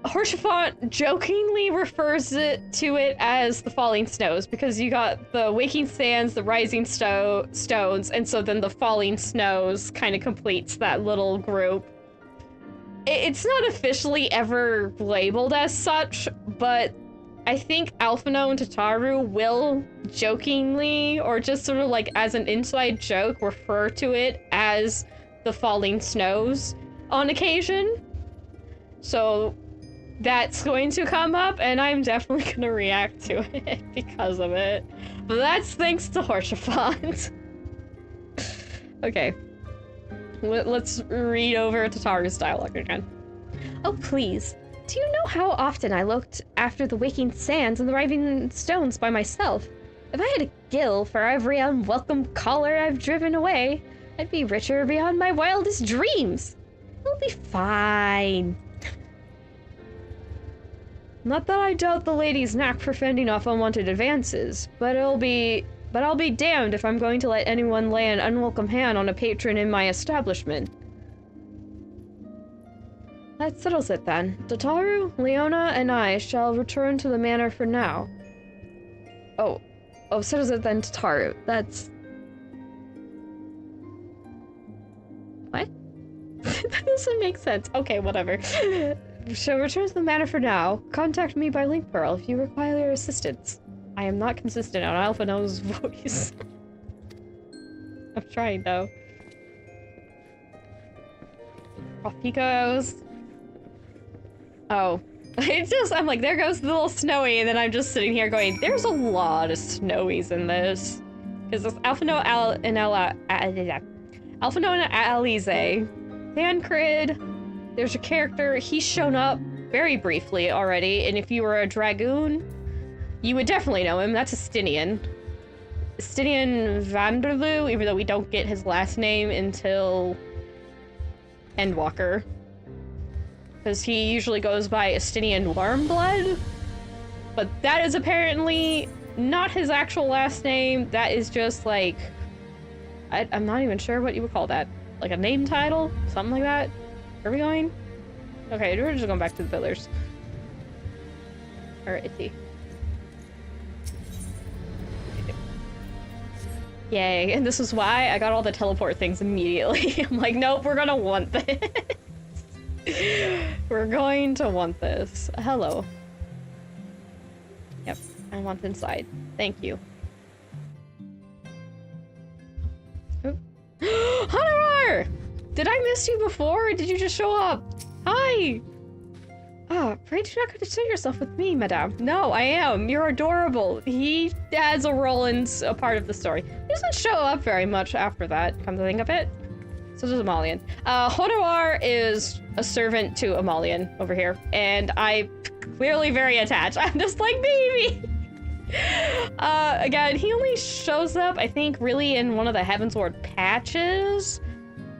Horshathot jokingly refers to it as the Falling Snows because you got the Waking Sands, the Rising Stones, and so then the Falling Snows kind of completes that little group. It's not officially ever labeled as such, but I think Alphino and Tataru will jokingly, or just sort of like as an inside joke, refer to it as the Falling Snows on occasion. So that's going to come up, and I'm definitely going to react to it because of it. But that's thanks to Horshathot. Okay. Let's read over Tataru's dialogue again. Oh, please. Do you know how often I looked after the Waking Sands and the Rising Stones by myself? If I had a gill for every unwelcome caller I've driven away, I'd be richer beyond my wildest dreams. It'll be fine. Not that I doubt the lady's knack for fending off unwanted advances, but I'll be damned if I'm going to let anyone lay an unwelcome hand on a patron in my establishment. That settles it then. Tataru, Leona, and I shall return to the manor for now. Oh, settles it then, Tataru. That's... What? That doesn't make sense. Okay, whatever. Shall return to the manor for now. Contact me by link pearl if you require assistance. I am not consistent on Alphino's voice. I'm trying though. Off he goes. Oh. I'm like, there goes the little Snowy, and then I'm just sitting here going, there's a lot of Snowies in this. Because it's Alphino and Alize. Thancred, there's a character, he's shown up very briefly already, and if you were a Dragoon, you would definitely know him. That's Estinian. Estinian Vanderloo, even though we don't get his last name until Endwalker. Because he usually goes by Estinian Warmblood. But that is apparently not his actual last name. That is just like... I'm not even sure what you would call that. Like a name title? Something like that? Where are we going? Okay, we're just going back to the pillars. Or Itty. Yay, and this is why I got all the teleport things immediately. I'm like, nope, we're gonna want this. We're going to want this. Hello. Yep, I want inside. Thank you. Oh. Honorar! Did I miss you before, or did you just show up? Hi! Ah, pray do not concern yourself with me, madame. No, I am. You're adorable. He has a role in a part of the story. He doesn't show up very much after that, come to think of it. So does Amalian. Honorar is a servant to Amalian over here, and I'm clearly very attached. I'm just like, baby! Again, he only shows up, I think, really in one of the Heavensward patches,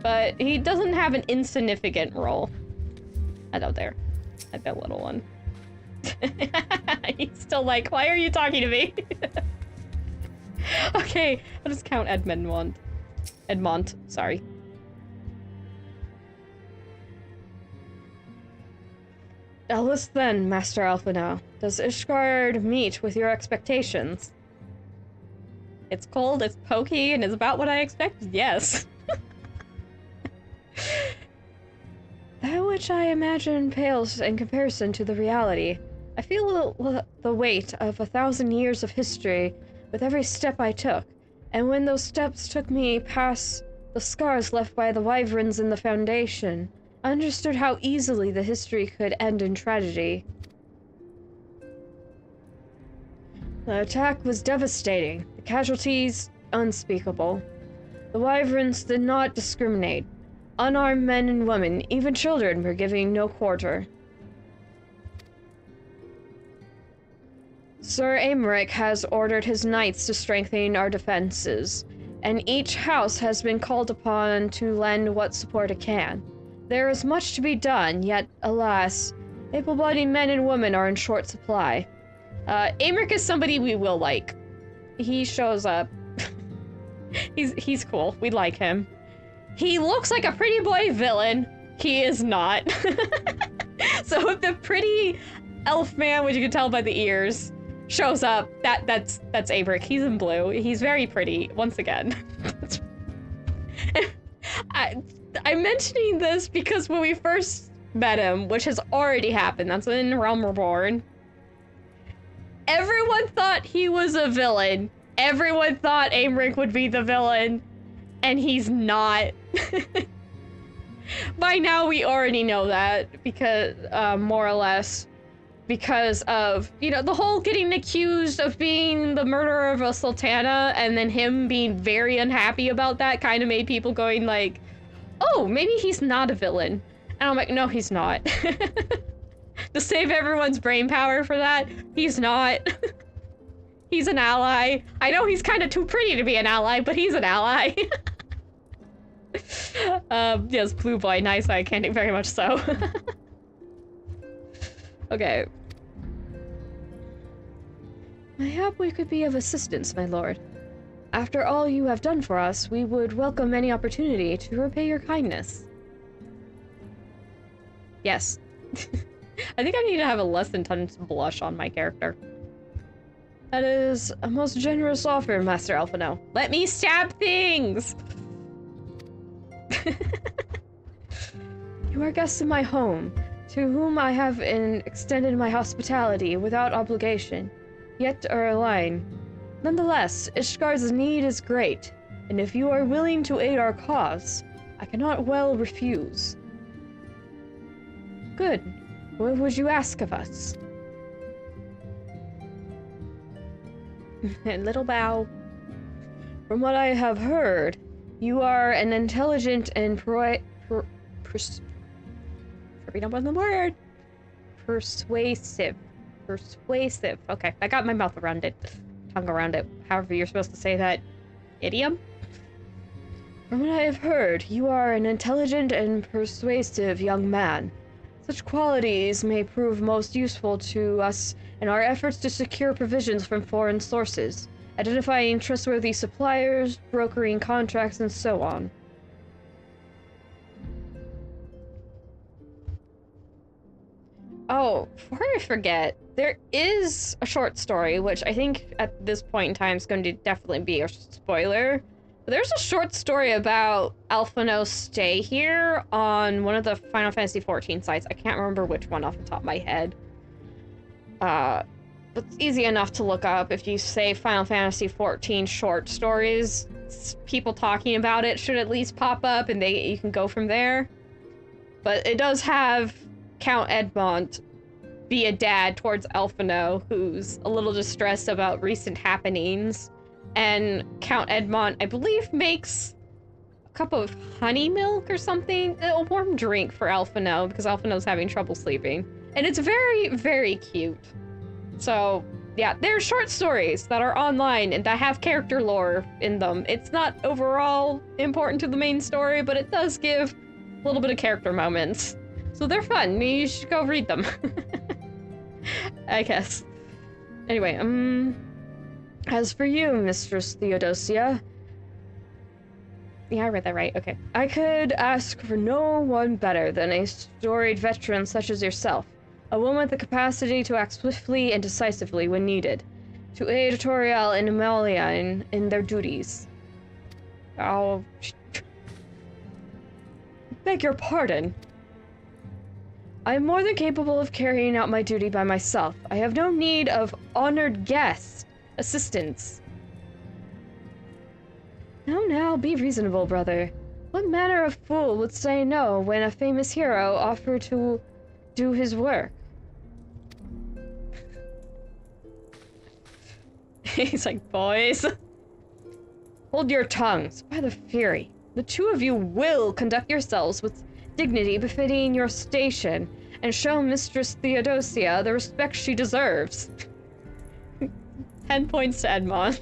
but he doesn't have an insignificant role. I know there. Like that little one. He's still like, why are you talking to me? Okay, I'll just count Edmond, sorry. Tell us then, Master Alphinaud, does Ishgard meet with your expectations? It's cold, it's pokey, and it's about what I expected, yes. That which I imagine pales in comparison to the reality. I feel the weight of 1,000 years of history with every step I took, and when those steps took me past the scars left by the wyverns in the Foundation, I understood how easily the history could end in tragedy. The attack was devastating, the casualties unspeakable. The wyverns did not discriminate. Unarmed men and women, even children, were giving no quarter. Sir Aymeric has ordered his knights to strengthen our defenses, and each house has been called upon to lend what support it can. There is much to be done, yet, alas, able-bodied men and women are in short supply. Aymeric is somebody we will like. He shows up. He's cool. We like him. He looks like a pretty boy villain. He is not. So if the pretty elf man, which you can tell by the ears, shows up, that's Aymeric. He's in blue. He's very pretty, once again. I'm mentioning this because when we first met him, which has already happened, that's in A Real Reborn, everyone thought he was a villain. Everyone thought Aymeric would be the villain, and he's not. By now we already know that, because, more or less, because of, you know, the whole getting accused of being the murderer of a sultana, and then him being very unhappy about that kind of made people going like, oh, maybe he's not a villain. And I'm like, no, he's not. To save everyone's brain power for that, he's not. He's an ally. I know he's kind of too pretty to be an ally, but he's an ally. Yes, blue boy, nice eye candy, very much so. Okay. Mayhap we could be of assistance, my lord. After all you have done for us, we would welcome any opportunity to repay your kindness. Yes. I think I need to have a less intense blush on my character. That is a most generous offer, Master Alphinaud. Let me stab things! You are guests in my home, to whom I have extended my hospitality without obligation, yet are aligned. Nonetheless, Ishgard's need is great, and if you are willing to aid our cause, I cannot well refuse. Good. What would you ask of us? A little bow. From what I have heard, you are an intelligent and persuasive. Okay, I got my mouth around it. Tongue around it. However you're supposed to say that. Idiom? From what I have heard, you are an intelligent and persuasive young man. Such qualities may prove most useful to us in our efforts to secure provisions from foreign sources, identifying trustworthy suppliers, brokering contracts, and so on. Oh, before I forget, there is a short story, which I think at this point in time is going to definitely be a spoiler. But there's a short story about Alphinaud's stay here on one of the Final Fantasy XIV sites. I can't remember which one off the top of my head. But it's easy enough to look up. If you say Final Fantasy XIV short stories, people talking about it should at least pop up, and you can go from there. But it does have Count Edmond be a dad towards Alphinaud, who's a little distressed about recent happenings. And Count Edmond, I believe, makes a cup of honey milk or something, a warm drink for Alphinaud, because Alphinaud's having trouble sleeping. And it's very, very cute. So, yeah, they're short stories that are online and that have character lore in them. It's not overall important to the main story, but it does give a little bit of character moments. So they're fun. You should go read them. I guess. Anyway, as for you, Mistress Theodosia... Yeah, I read that right. Okay. I could ask for no one better than a storied veteran such as yourself. A woman with the capacity to act swiftly and decisively when needed. To aid Toriel and Amalia in their duties. I'll... Beg your pardon. I am more than capable of carrying out my duty by myself. I have no need of honored guest assistance. Now, be reasonable, brother. What manner of fool would say no when a famous hero offered to do his work? He's like, boys. Hold your tongues. By the Fury. The two of you will conduct yourselves with dignity befitting your station, and show Mistress Theodosia the respect she deserves. 10 points to Edmond.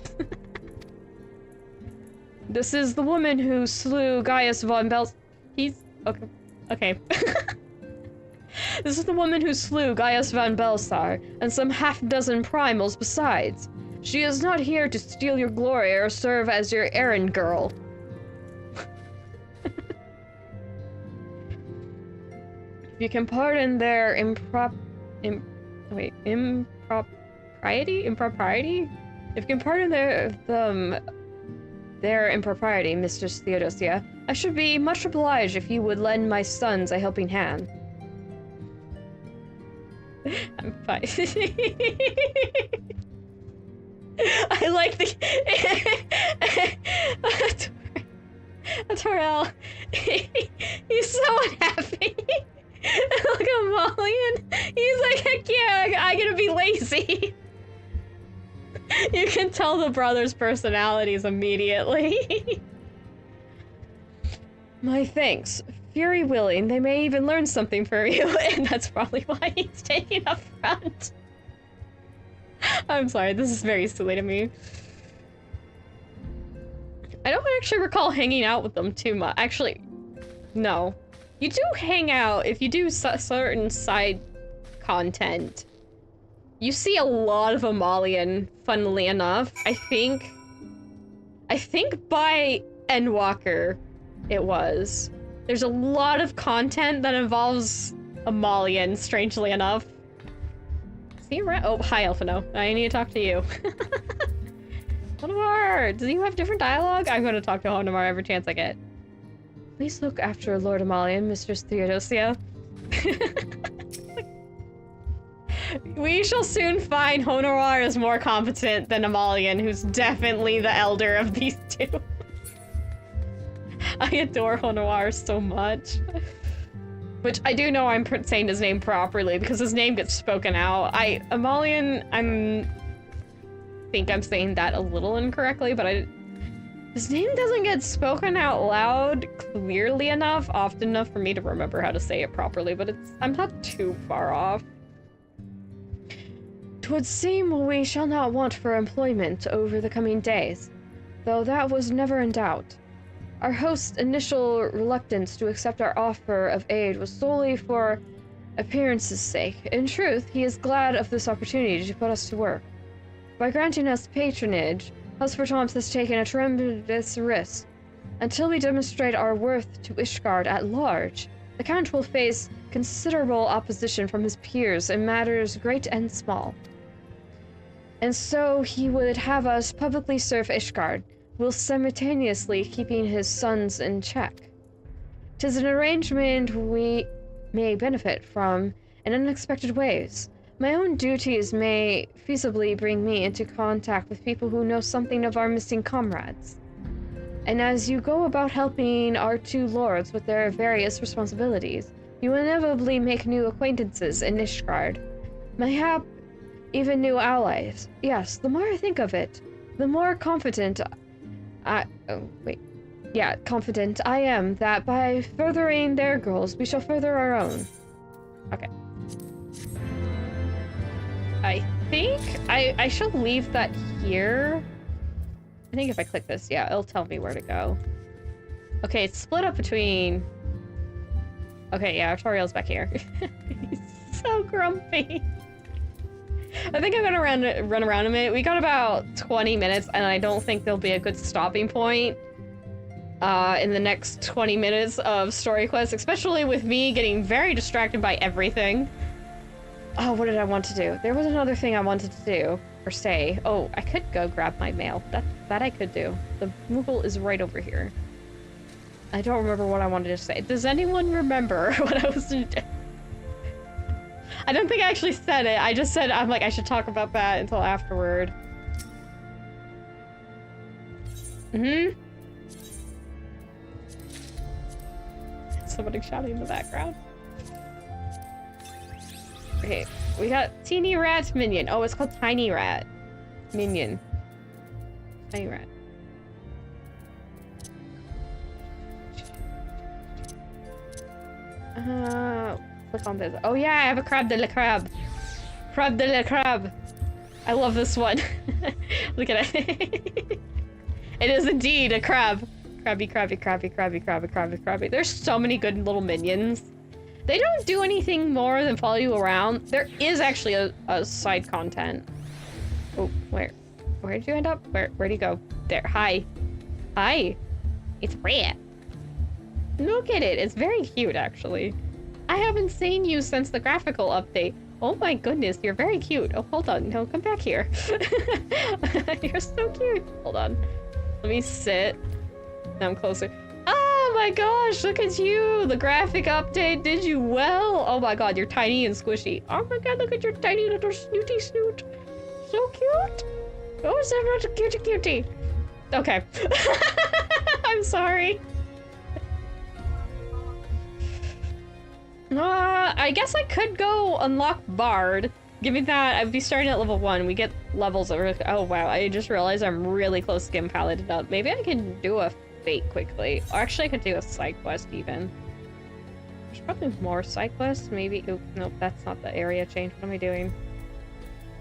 This is the woman who slew Gaius von Bels- He's... Okay. This is the woman who slew Gaius von Belsar, and some half-dozen primals besides. She is not here to steal your glory or serve as your errand girl. If you can pardon their impropriety? Impropriety? If you can pardon their impropriety, Mistress Theodosia, I should be much obliged if you would lend my sons a helping hand. I'm fine. I like the... Torel. He's so unhappy. Look at Malian. He's like, heck yeah, I gotta be lazy. You can tell the brothers' personalities immediately. My thanks. Fury willing, they may even learn something for you, and that's probably why he's taking up front. I'm sorry, this is very silly to me. I don't actually recall hanging out with them too much. Actually, no. You do hang out if you do certain side content. You see a lot of Amalian, funnily enough. I think by Endwalker it was. There's a lot of content that involves Amalian, strangely enough. See you around. Oh, hi, Alphinaud. I need to talk to you. Honor, do you have different dialogue? I'm going to talk to Honor every chance I get. Please look after Lord Amalian, Mistress Theodosia. We shall soon find Honorar is more competent than Amalian, who's definitely the elder of these two. I adore Honorar so much. Which I do know I'm saying his name properly because his name gets spoken out. Amalian, I think I'm saying that a little incorrectly, but his name doesn't get spoken out loud clearly enough, often enough for me to remember how to say it properly, but I'm not too far off. 'Twould seem we shall not want for employment over the coming days, though that was never in doubt. Our host's initial reluctance to accept our offer of aid was solely for appearance's sake. In truth, he is glad of this opportunity to put us to work. By granting us patronage, Huspertomps has taken a tremendous risk. Until we demonstrate our worth to Ishgard at large, The Count will face considerable opposition from his peers in matters great and small. And so he would have us publicly serve Ishgard, while simultaneously keeping his sons in check. 'Tis an arrangement we may benefit from in unexpected ways. My own duties may feasibly bring me into contact with people who know something of our missing comrades. And as you go about helping our two lords with their various responsibilities, you inevitably make new acquaintances in Ishgard. Mayhap even new allies. Yes, the more I think of it, the more confident confident I am that by furthering their goals, we shall further our own. Okay. I think I shall leave that here. I think if I click this, yeah, it'll tell me where to go. Okay, it's split up between... Okay, yeah, Toriel's back here. He's so grumpy. I think I'm gonna run around a minute. We got about 20 minutes, and I don't think there'll be a good stopping point in the next 20 minutes of story quests, especially with me getting very distracted by everything. Oh, what did I want to do? There was another thing I wanted to do, or say. Oh, I could go grab my mail. That I could do. The Moogle is right over here. I don't remember what I wanted to say. Does anyone remember what I was doing? I don't think I actually said it. I just said, I'm like, I should talk about that until afterward. Somebody shouting in the background. Okay, we got Teeny Rat Minion. Oh, it's called Tiny Rat Minion. Tiny Rat. Click on this. Oh yeah, I have a Crab de la Crab. Crab de la Crab. I love this one. Look at it. It is indeed a crab. Crabby, crabby, crabby, crabby, crabby, crabby, crabby. There's so many good little minions. They don't do anything more than follow you around. There is actually a side content. Oh, where did you end up? Where'd you go? There. Hi. Hi. It's Rat. Look at it. It's very cute, actually. I haven't seen you since the graphical update. Oh my goodness, you're very cute. Oh, hold on. No, come back here. You're so cute. Hold on. Let me sit. Now I'm closer. Oh my gosh, look at you. The graphic update did you well. Oh my god, you're tiny and squishy. Oh my god, look at your tiny little snooty snoot. So cute. Oh, is that not a cutie cutie? Okay. I'm sorry. I guess I could go unlock Bard. Give me that. I'd be starting at level 1. We get levels over. Oh wow, I just realized I'm really close to getting paladin up. Maybe I can do a fate quickly. Or actually, I could do a side quest even. There's probably more side quests. Maybe. Oh, nope, that's not the area change. What am I doing?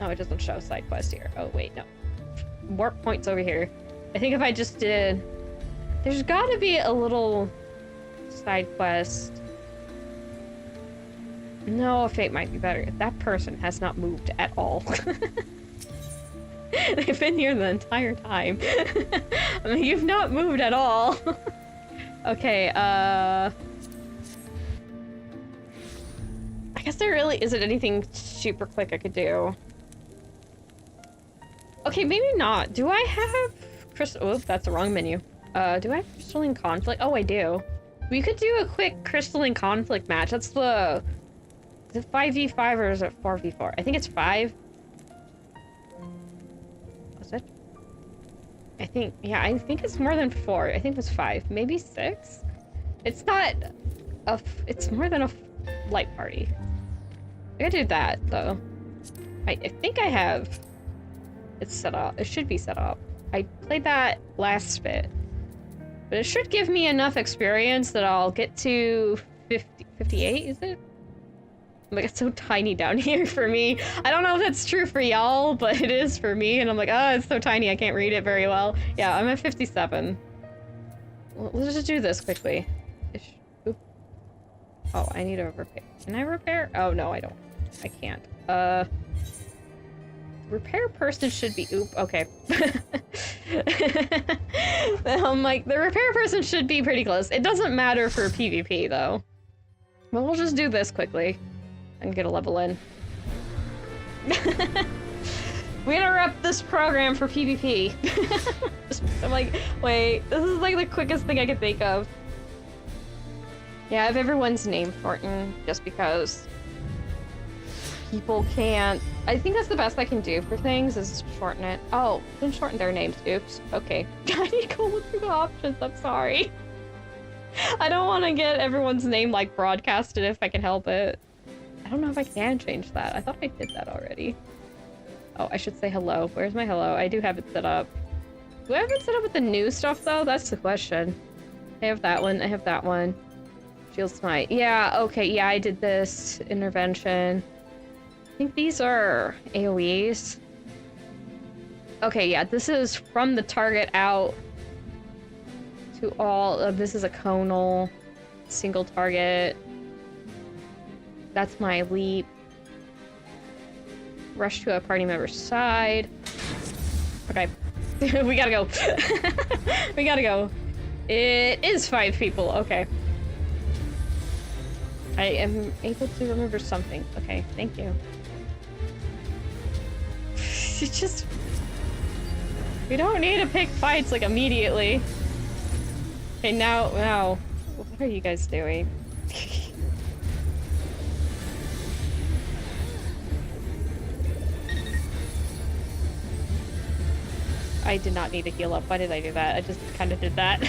No, it doesn't show side quest here. Oh wait, no. Warp points over here. I think if I just did... There's gotta be a little side quest. No, a fate might be better. That person has not moved at all. They've been here the entire time. I mean, you've not moved at all. Okay, I guess there really isn't anything super quick I could do. Okay, maybe not. Do I have crystal? Oh, that's the wrong menu. Do I have crystalline conflict? Oh, I do. We could do a quick crystalline conflict match. That's the... Is it 5v5 or is it 4v4? I think it's 5. Was it? I think, yeah, I think it's more than 4. I think it was 5. Maybe 6? It's not a... It's more than a light party. I gotta do that, though. I think I have... It's set up. It should be set up. I played that last bit. But it should give me enough experience that I'll get to 58, is it? Like, it's so tiny down here for me. I don't know if that's true for y'all, but it is for me. And I'm like, oh, it's so tiny, I can't read it very well. Yeah, I'm at 57. Well, let's just do this quickly. Oop. Oh, I need to repair. Can I repair? Oh, no, I don't. I can't. Repair person should be... Oop, okay. I'm like, the repair person should be pretty close. It doesn't matter for PvP, though. Well, we'll just do this quickly and get a level in. We interrupt this program for PvP. I'm like, wait, this is like the quickest thing I could think of. Yeah, I have everyone's name shortened just because people can't. I think that's the best I can do for things is shorten it. Oh, then shorten their names. Oops. Okay. I need to go look through the options. I'm sorry. I don't want to get everyone's name like broadcasted if I can help it. I don't know if I can change that. I thought I did that already. Oh, I should say hello. Where's my hello? I do have it set up. Do I have it set up with the new stuff though? That's the question. I have that one. I have that one. Shield Smite. Yeah, okay. Yeah, I did this. Intervention. I think these are AoEs. Okay, yeah, this is from the target out to all. This is a conal. Single target. That's my leap. Rush to a party member's side. Okay. We gotta go. We gotta go. It is 5 people. Okay. I am able to remember something. Okay, thank you. It's just... We don't need to pick fights, like, immediately. Okay, now... What are you guys doing? I did not need to heal up. Why did I do that? I just kind of did that.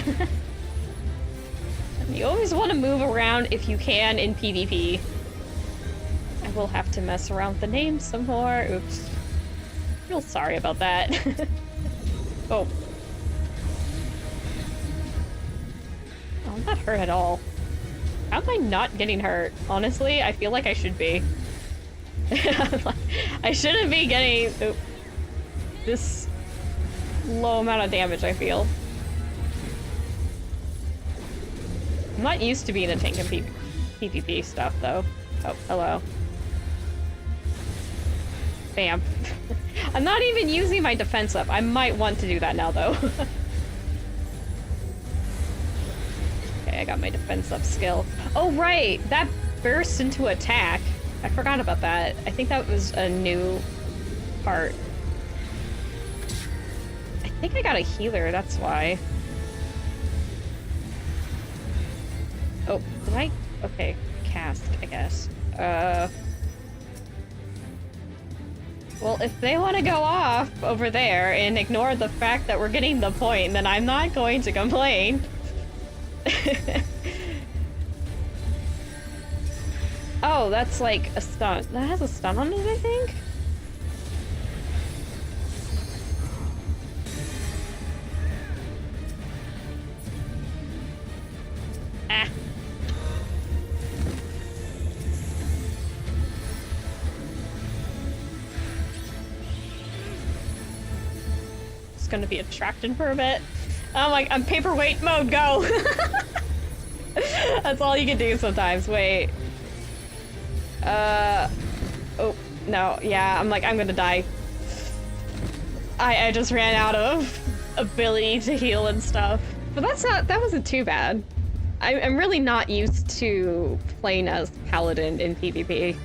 You always want to move around if you can in PvP. I will have to mess around with the names some more. Oops. Real sorry about that. Oh. Oh, I'm not hurt at all. How am I not getting hurt? Honestly, I feel like I should be. I shouldn't be getting this low amount of damage, I feel. I'm not used to being a tank in PvP stuff, though. Oh, hello. Bam. I'm not even using my defense up. I might want to do that now, though. Okay, I got my defense up skill. Oh, right! That bursts into attack. I forgot about that. I think that was a new part. I think I got a healer, that's why. Oh, did I? Okay, cast, I guess. Well, if they want to go off over there and ignore the fact that we're getting the point, then I'm not going to complain. Oh, that's like a stun. That has a stun on it, I think? Ah. It's gonna be attracted for a bit. I'm like, I'm paperweight mode, go! That's all you can do sometimes. Wait. Oh, no, yeah, I'm like, I'm gonna die. I just ran out of ability to heal and stuff. But that wasn't too bad. I'm really not used to playing as Paladin in PvP.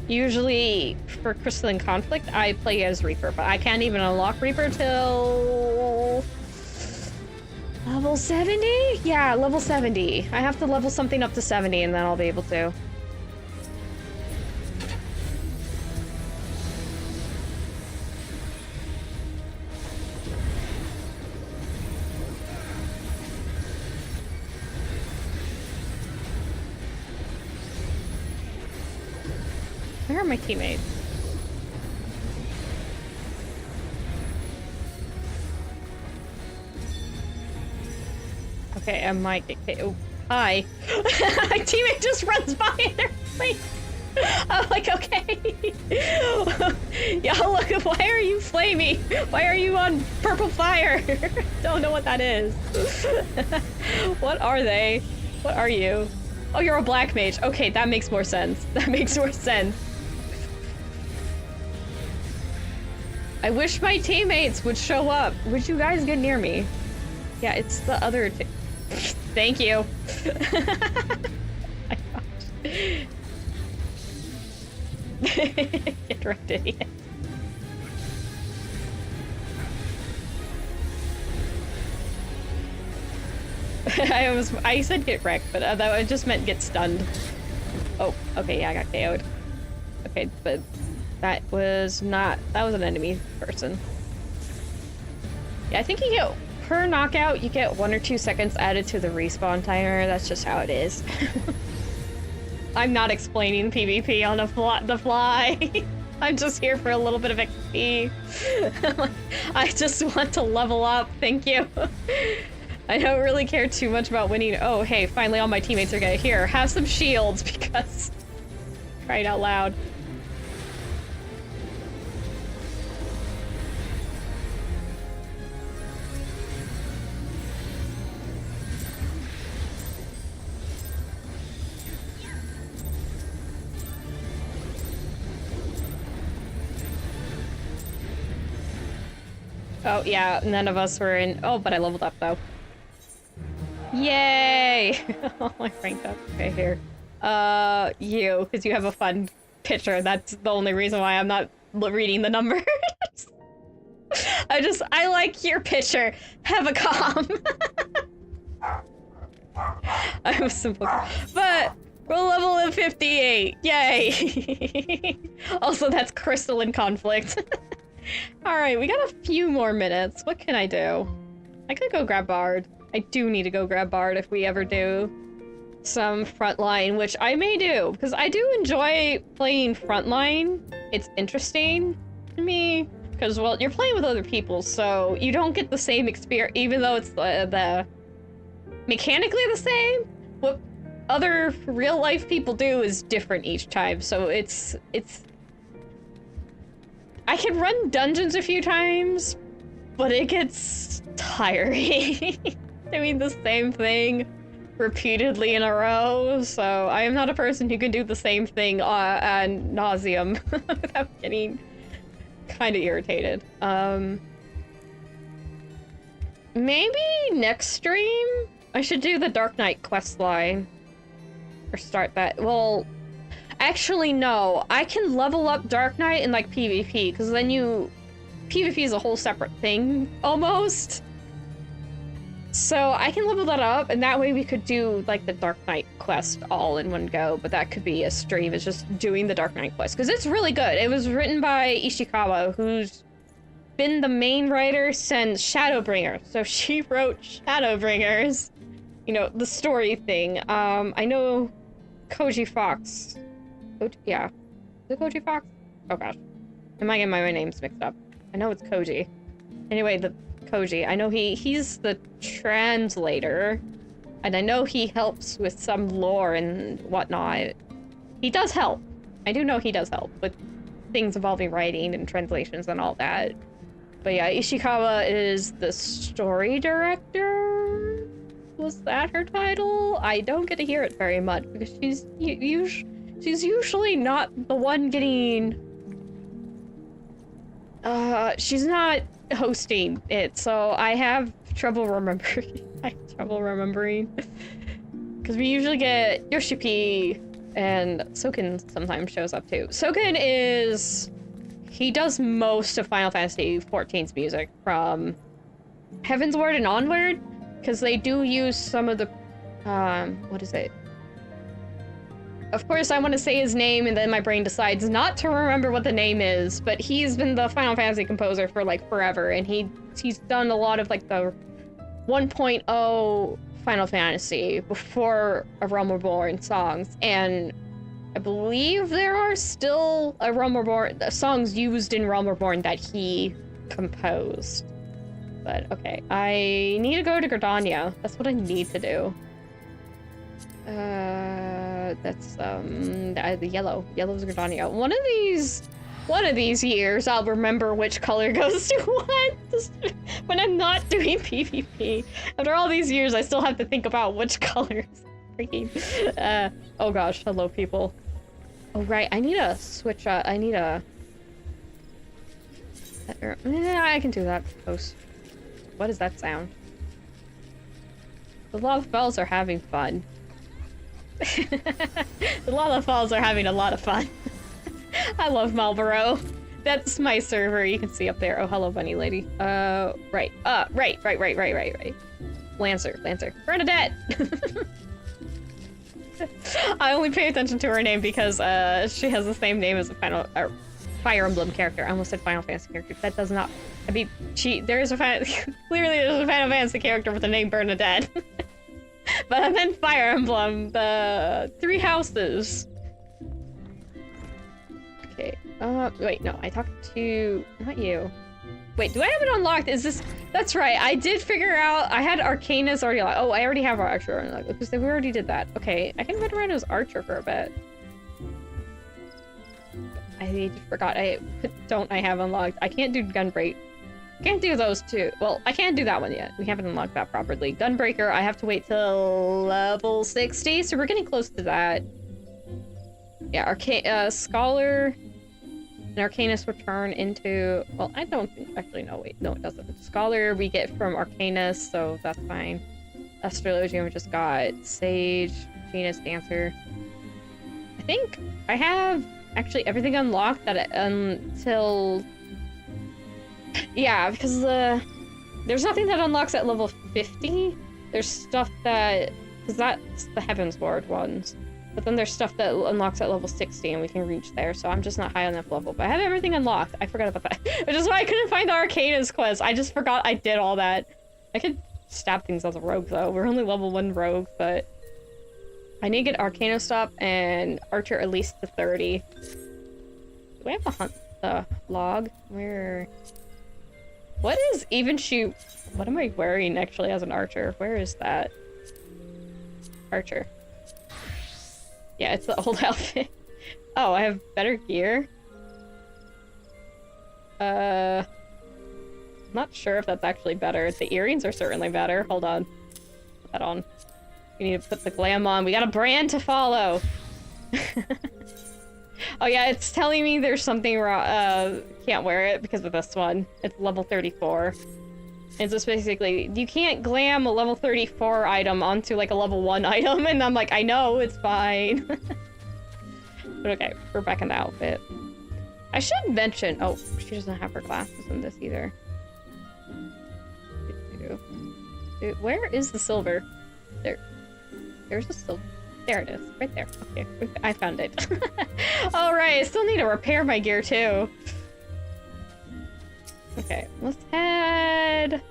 Usually, for Crystalline Conflict, I play as Reaper, but I can't even unlock Reaper till... level 70? Yeah, level 70. I have to level something up to 70 and then I'll be able to. Where are my teammates? Okay, I might get hit. Oh, hi. My teammate just runs by and they're like, I'm like, okay. Yeah, look, why are you flaming? Why are you on purple fire? Don't know what that is. What are they? What are you? Oh, you're a black mage. Okay, that makes more sense. That makes more sense. I wish my teammates would show up. Would you guys get near me? Yeah, it's the other Thank you. My gosh. Get wrecked, idiot. I said get wrecked, but that I just meant get stunned. Oh, okay, yeah, I got KO'd. Okay, but that was not, that was an enemy person. Yeah, I think you get, per knockout, you get 1 or 2 seconds added to the respawn timer. That's just how it is. I'm not explaining PvP on the fly. I'm just here for a little bit of XP. I just want to level up, thank you. I don't really care too much about winning. Oh, hey, finally all my teammates are gonna here. Have some shields, because... Crying out loud. Oh, yeah, none of us were in... Oh, but I leveled up, though. Yay! Oh, I ranked up. Okay, here. You, because you have a fun picture. That's the only reason why I'm not reading the numbers. I like your picture. Have a calm. I'm a simple... But, we're level of 58. Yay! Also, that's crystalline conflict. Alright, we got a few more minutes. What can I do? I could go grab Bard. I do need to go grab Bard if we ever do some frontline, which I may do, because I do enjoy playing frontline. It's interesting to me, because, well, you're playing with other people, so you don't get the same experience, even though it's the mechanically the same. What other real-life people do is different each time, so it's... I can run dungeons a few times, but it gets tiring. Doing the same thing repeatedly in a row, so I am not a person who can do the same thing ad nauseum without getting kind of irritated. Maybe next stream I should do the Dark Knight quest line, or start that. Well, actually no, I can level up Dark Knight in like PvP, because then PvP is a whole separate thing almost. So I can level that up, and that way we could do, like, the Dark Knight quest all in one go, but that could be a stream, it's just doing the Dark Knight quest, because it's really good. It was written by Ishikawa, who's been the main writer since Shadowbringers. So she wrote Shadowbringers, you know, the story thing. I know Koji Fox. Yeah. Is it Koji Fox? Oh gosh. Am I getting my names mixed up? I know it's Koji. Anyway, the Koji. I know he's the translator, and I know he helps with some lore and whatnot. He does help. I do know he does help with things involving writing and translations and all that. But yeah, Ishikawa is the story director? Was that her title? I don't get to hear it very much, because she's usually not the one getting... she's not hosting it, so I have trouble remembering. Because we usually get Yoshi P, and Soken sometimes shows up too. Soken he does most of Final Fantasy XIV's music from Heavensward and onward, because they do use some of the, what is it? Of course, I want to say his name, and then my brain decides not to remember what the name is, but he's been the Final Fantasy composer for, like, forever, and he's done a lot of, like, the 1.0 Final Fantasy before A Realm Reborn songs, and I believe there are still songs used in Realm Reborn that he composed. But, okay, I need to go to Gridania. That's what I need to do. That's, the yellow. Yellow's Gridania. One of these years, I'll remember which color goes to what. When I'm not doing PvP. After all these years, I still have to think about which colors. Freaking. Oh gosh, hello people. Oh right, I need to switch up. I can do that post. What is that sound? The love bells are having fun. The Lala Falls are having a lot of fun. I love Marlboro. That's my server, you can see up there. Oh, hello, bunny lady. Right. Right. Lancer. Bernadette! I only pay attention to her name because, she has the same name as a Fire Emblem character. I almost said Final Fantasy character. That does not... I mean, clearly there's a Final Fantasy character with the name Bernadette. But I meant Fire Emblem, the 3 houses. Okay, wait, no, I talked to... not you. Wait, do I have it unlocked? Is this... That's right, I did figure out... I had Arcanus already unlocked. Oh, I already have our Archer unlocked, because we already did that. Okay, I can run around as Archer for a bit. I forgot, I have unlocked. I can't do Gunbreak. Can't do those two. Well, I can't do that one yet. We haven't unlocked that properly. Gunbreaker, I have to wait till level 60, so we're getting close to that. Yeah, Scholar and Arcanus will turn into... Well, I don't think... Actually, no, wait. No, it doesn't. Scholar we get from Arcanus, so that's fine. Astrologian, we just got Sage, Venus, Dancer. I think I have actually everything unlocked that until... Yeah, because there's nothing that unlocks at level 50. There's stuff that... Because that's the Heavensward ones. But then there's stuff that unlocks at level 60 and we can reach there, so I'm just not high on that level. But I have everything unlocked. I forgot about that. Which is why I couldn't find the Arcanus quest. I just forgot I did all that. I could stab things as a rogue, though. We're only level 1 rogue, but... I need to get Arcanus stop and Archer at least to 30. Do we have a hunt log? Where... What is even shoot? What am I wearing actually as an archer? Where is that? Archer. Yeah, it's the old outfit. Oh, I have better gear? Not sure if that's actually better. The earrings are certainly better. Hold on. Put that on. We need to put the glam on. We got a brand to follow! Oh yeah, it's telling me there's something wrong. Can't wear it because of this one. It's level 34. It's just basically, you can't glam a level 34 item onto like a level 1 item, and I'm like, I know, it's fine. But okay, we're back in the outfit. I should mention, oh, she doesn't have her glasses in this either. Dude, where is the silver? There's the silver. There it is, right there. Okay, I found it. All right, I still need to repair my gear too. Okay, let's head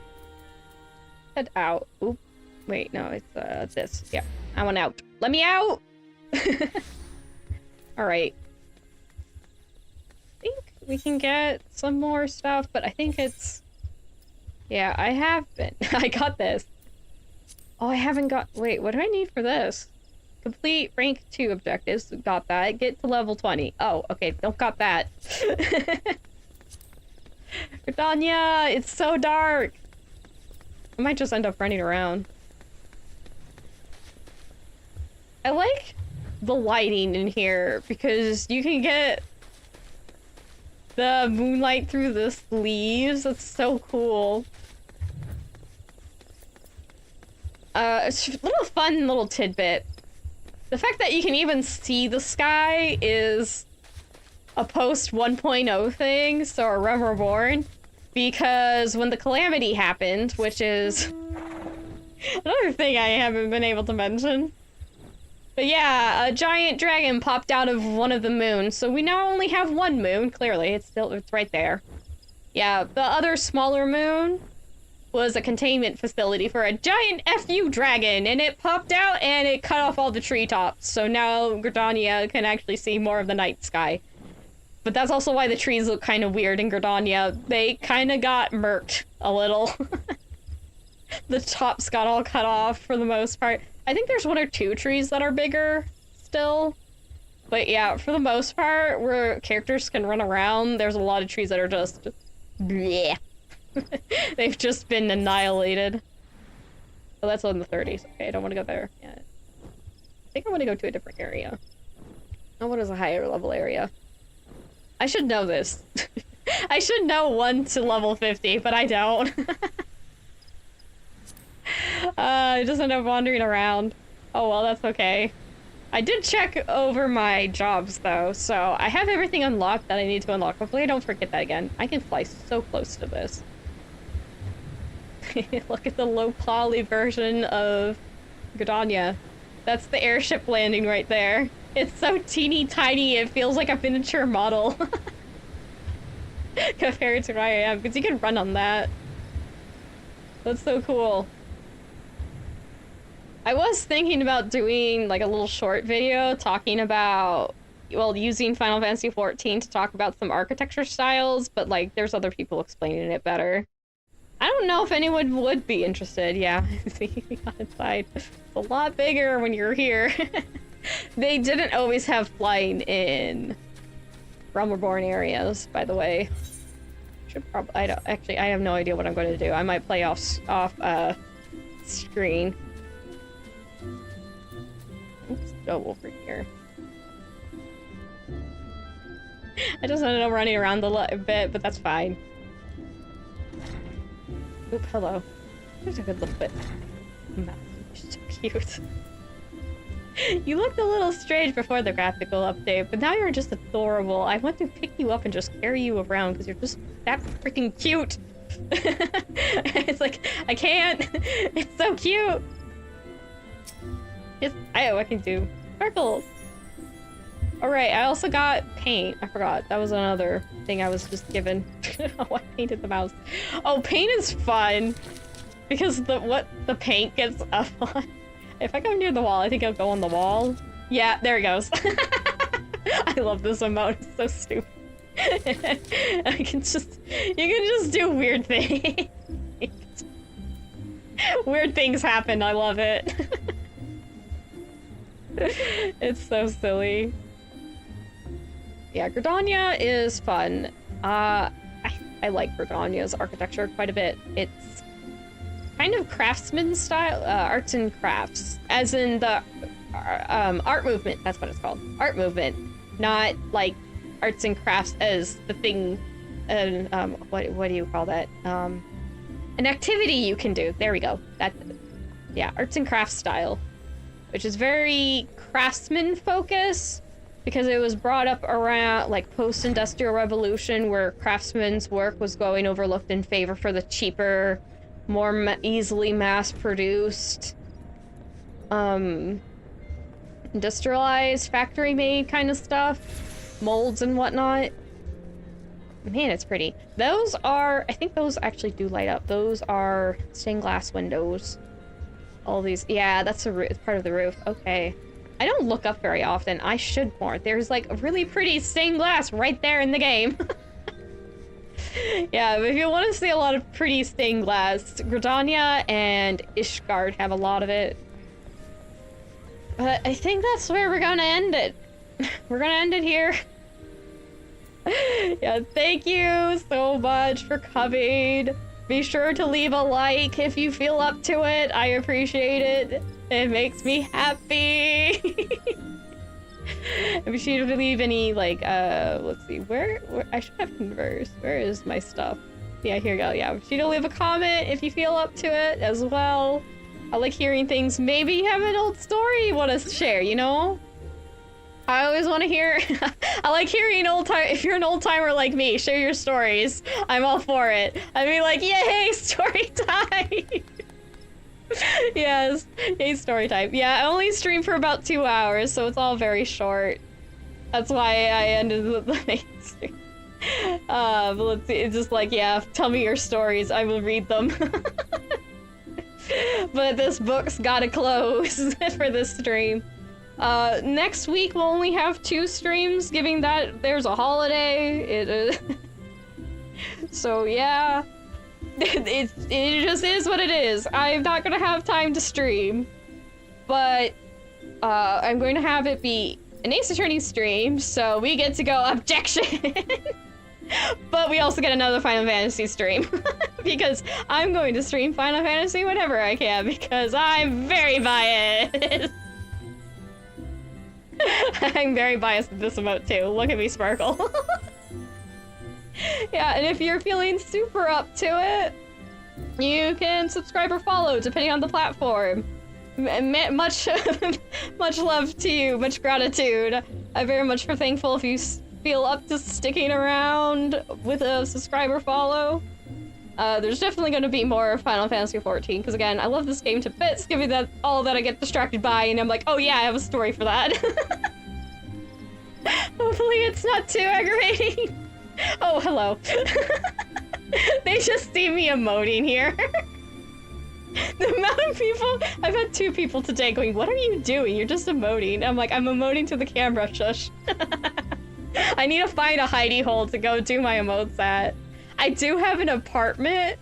out. Oop, wait, no, it's this. Yeah, I want out. Let me out. All right. I think we can get some more stuff, but I think it's... Yeah, I have been. I got this. Oh, I haven't got... Wait, what do I need for this? Complete rank 2 objectives. Got that. Get to level 20. Oh, okay. Don't got that. Gridania, it's so dark. I might just end up running around. I like the lighting in here because you can get the moonlight through the leaves. That's so cool. It's a fun little tidbit. The fact that you can even see the sky is a post 1.0 thing, so A Real Reborn, because when the calamity happened, which is another thing I haven't been able to mention. But yeah, a giant dragon popped out of one of the moons, so we now only have one moon, clearly, it's right there. Yeah, the other smaller moon was a containment facility for a giant FU dragon, and it popped out and it cut off all the treetops, so now Gridania can actually see more of the night sky. But that's also why the trees look kind of weird in Gridania. They kind of got murked a little. The tops got all cut off for the most part. I think there's 1 or 2 trees that are bigger still. But yeah, for the most part, where characters can run around, there's a lot of trees that are just... bleh. They've just been annihilated. Oh, that's on the 30s. Okay, I don't want to go there yet. I think I want to go to a different area. Oh, what is a higher level area? I should know this. I should know 1 to level 50, but I don't. I just end up wandering around. Oh well, that's okay. I did check over my jobs though, so I have everything unlocked that I need to unlock. Hopefully I don't forget that again. I can fly so close to this. Look at the low poly version of Gridania. That's the airship landing right there. It's so teeny tiny, it feels like a miniature model. Compared to where I am, because you can run on that. That's so cool. I was thinking about doing like a little short video talking about, well, using Final Fantasy XIV to talk about some architecture styles, but like there's other people explaining it better. I don't know if anyone would be interested. Yeah, see, we got inside. It's a lot bigger when you're here. They didn't always have flying in Realm Reborn areas, by the way. Should probably, I have no idea what I'm going to do. I might play off screen. Let's go over here. I just ended up running around a bit, but that's fine. Oop, hello. There's a good little bit. You're so cute. You looked a little strange before the graphical update, but now you're just adorable. I want to pick you up and just carry you around because you're just that freaking cute. It's like, I can't. It's so cute. I can do sparkles. Alright, I also got paint. I forgot. That was another thing I was just given. Oh, I painted the mouse. Oh, paint is fun. Because the paint gets up on. If I go near the wall, I think I'll go on the wall. Yeah, there it goes. I love this emote. It's so stupid. You can just do weird things. Weird things happen. I love it. It's so silly. Yeah, Gridania is fun. I like Gridania's architecture quite a bit. It's kind of craftsman style, arts and crafts, as in the art movement. That's what it's called, art movement, not like arts and crafts as the thing. What do you call that? An activity you can do. There we go. Yeah, arts and crafts style, which is very craftsman focused because it was brought up around like post-industrial revolution where craftsmen's work was going overlooked in favor for the cheaper, more easily mass-produced, industrialized, factory-made kind of stuff, molds and whatnot. Man, it's pretty. Those are, I think those actually do light up. Those are stained glass windows. All these, yeah, that's it's part of the roof. Okay. I don't look up very often. I should more. There's like a really pretty stained glass right there in the game. Yeah, but if you want to see a lot of pretty stained glass, Gridania and Ishgard have a lot of it. But I think that's where we're gonna end it. We're gonna end it here. Yeah, thank you so much for coming. Be sure to leave a like if you feel up to it. I appreciate it. It makes me happy. Be sure to leave any, like, let's see, where I should have converse. Where is my stuff? Yeah, here we go. Yeah, be sure to leave a comment if you feel up to it as well. I like hearing things. Maybe you have an old story you want to share, you know? I always want to hear. I like hearing old time. If you're an old timer like me, share your stories. I'm all for it. I'd be like, yay, story time. Yes, yay, story time. Yeah, I only stream for about 2 hours, so it's all very short. That's why I ended the main stream. But let's see. It's just like, yeah, tell me your stories. I will read them. But this book's gotta close for this stream. Next week we'll only have 2 streams, given that there's a holiday. So yeah, it just is what it is. I'm not gonna have time to stream, but I'm going to have it be an Ace Attorney stream, so we get to go objection. But we also get another Final Fantasy stream because I'm going to stream Final Fantasy whenever I can because I'm very biased. I'm very biased with this emote too. Look at me sparkle. Yeah, and if you're feeling super up to it, you can subscribe or follow depending on the platform. Much, much love to you, much gratitude. I'm very much thankful if you feel up to sticking around with a subscriber follow. There's definitely going to be more Final Fantasy XIV, because again, I love this game to bits, given that all that I get distracted by, and I'm like, oh yeah, I have a story for that. Hopefully it's not too aggravating. Oh, hello. They just see me emoting here. The amount of people, I've had 2 people today going, what are you doing? You're just emoting. I'm like, I'm emoting to the camera, shush. I need to find a hidey hole to go do my emotes at. I do have an apartment.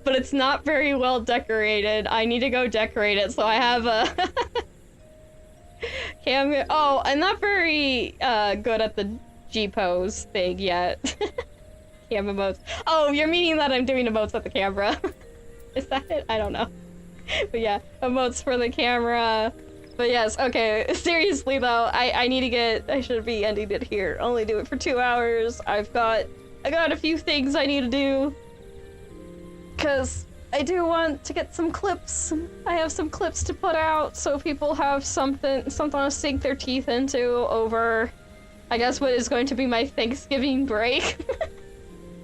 But it's not very well decorated. I need to go decorate it, so I have a... Okay, I'm not very good at the G-pose thing yet. Cam emotes. Oh, you're meaning that I'm doing emotes at the camera. Is that it? I don't know. But yeah, emotes for the camera. But yes, okay, seriously though, I should be ending it here. Only do it for 2 hours. I got a few things I need to do. Cause I do want to get some clips. I have some clips to put out so people have something to sink their teeth into over, I guess, what is going to be my Thanksgiving break.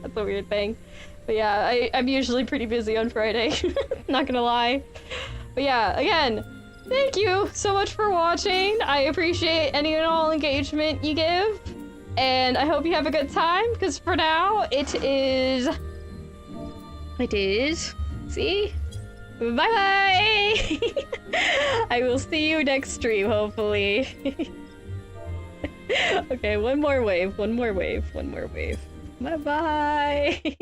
That's a weird thing. But yeah, I'm usually pretty busy on Friday. Not gonna lie. But yeah, again, thank you so much for watching. I appreciate any and all engagement you give. And I hope you have a good time, because for now, it is... See? Bye-bye! I will see you next stream, hopefully. Okay, one more wave. Bye-bye!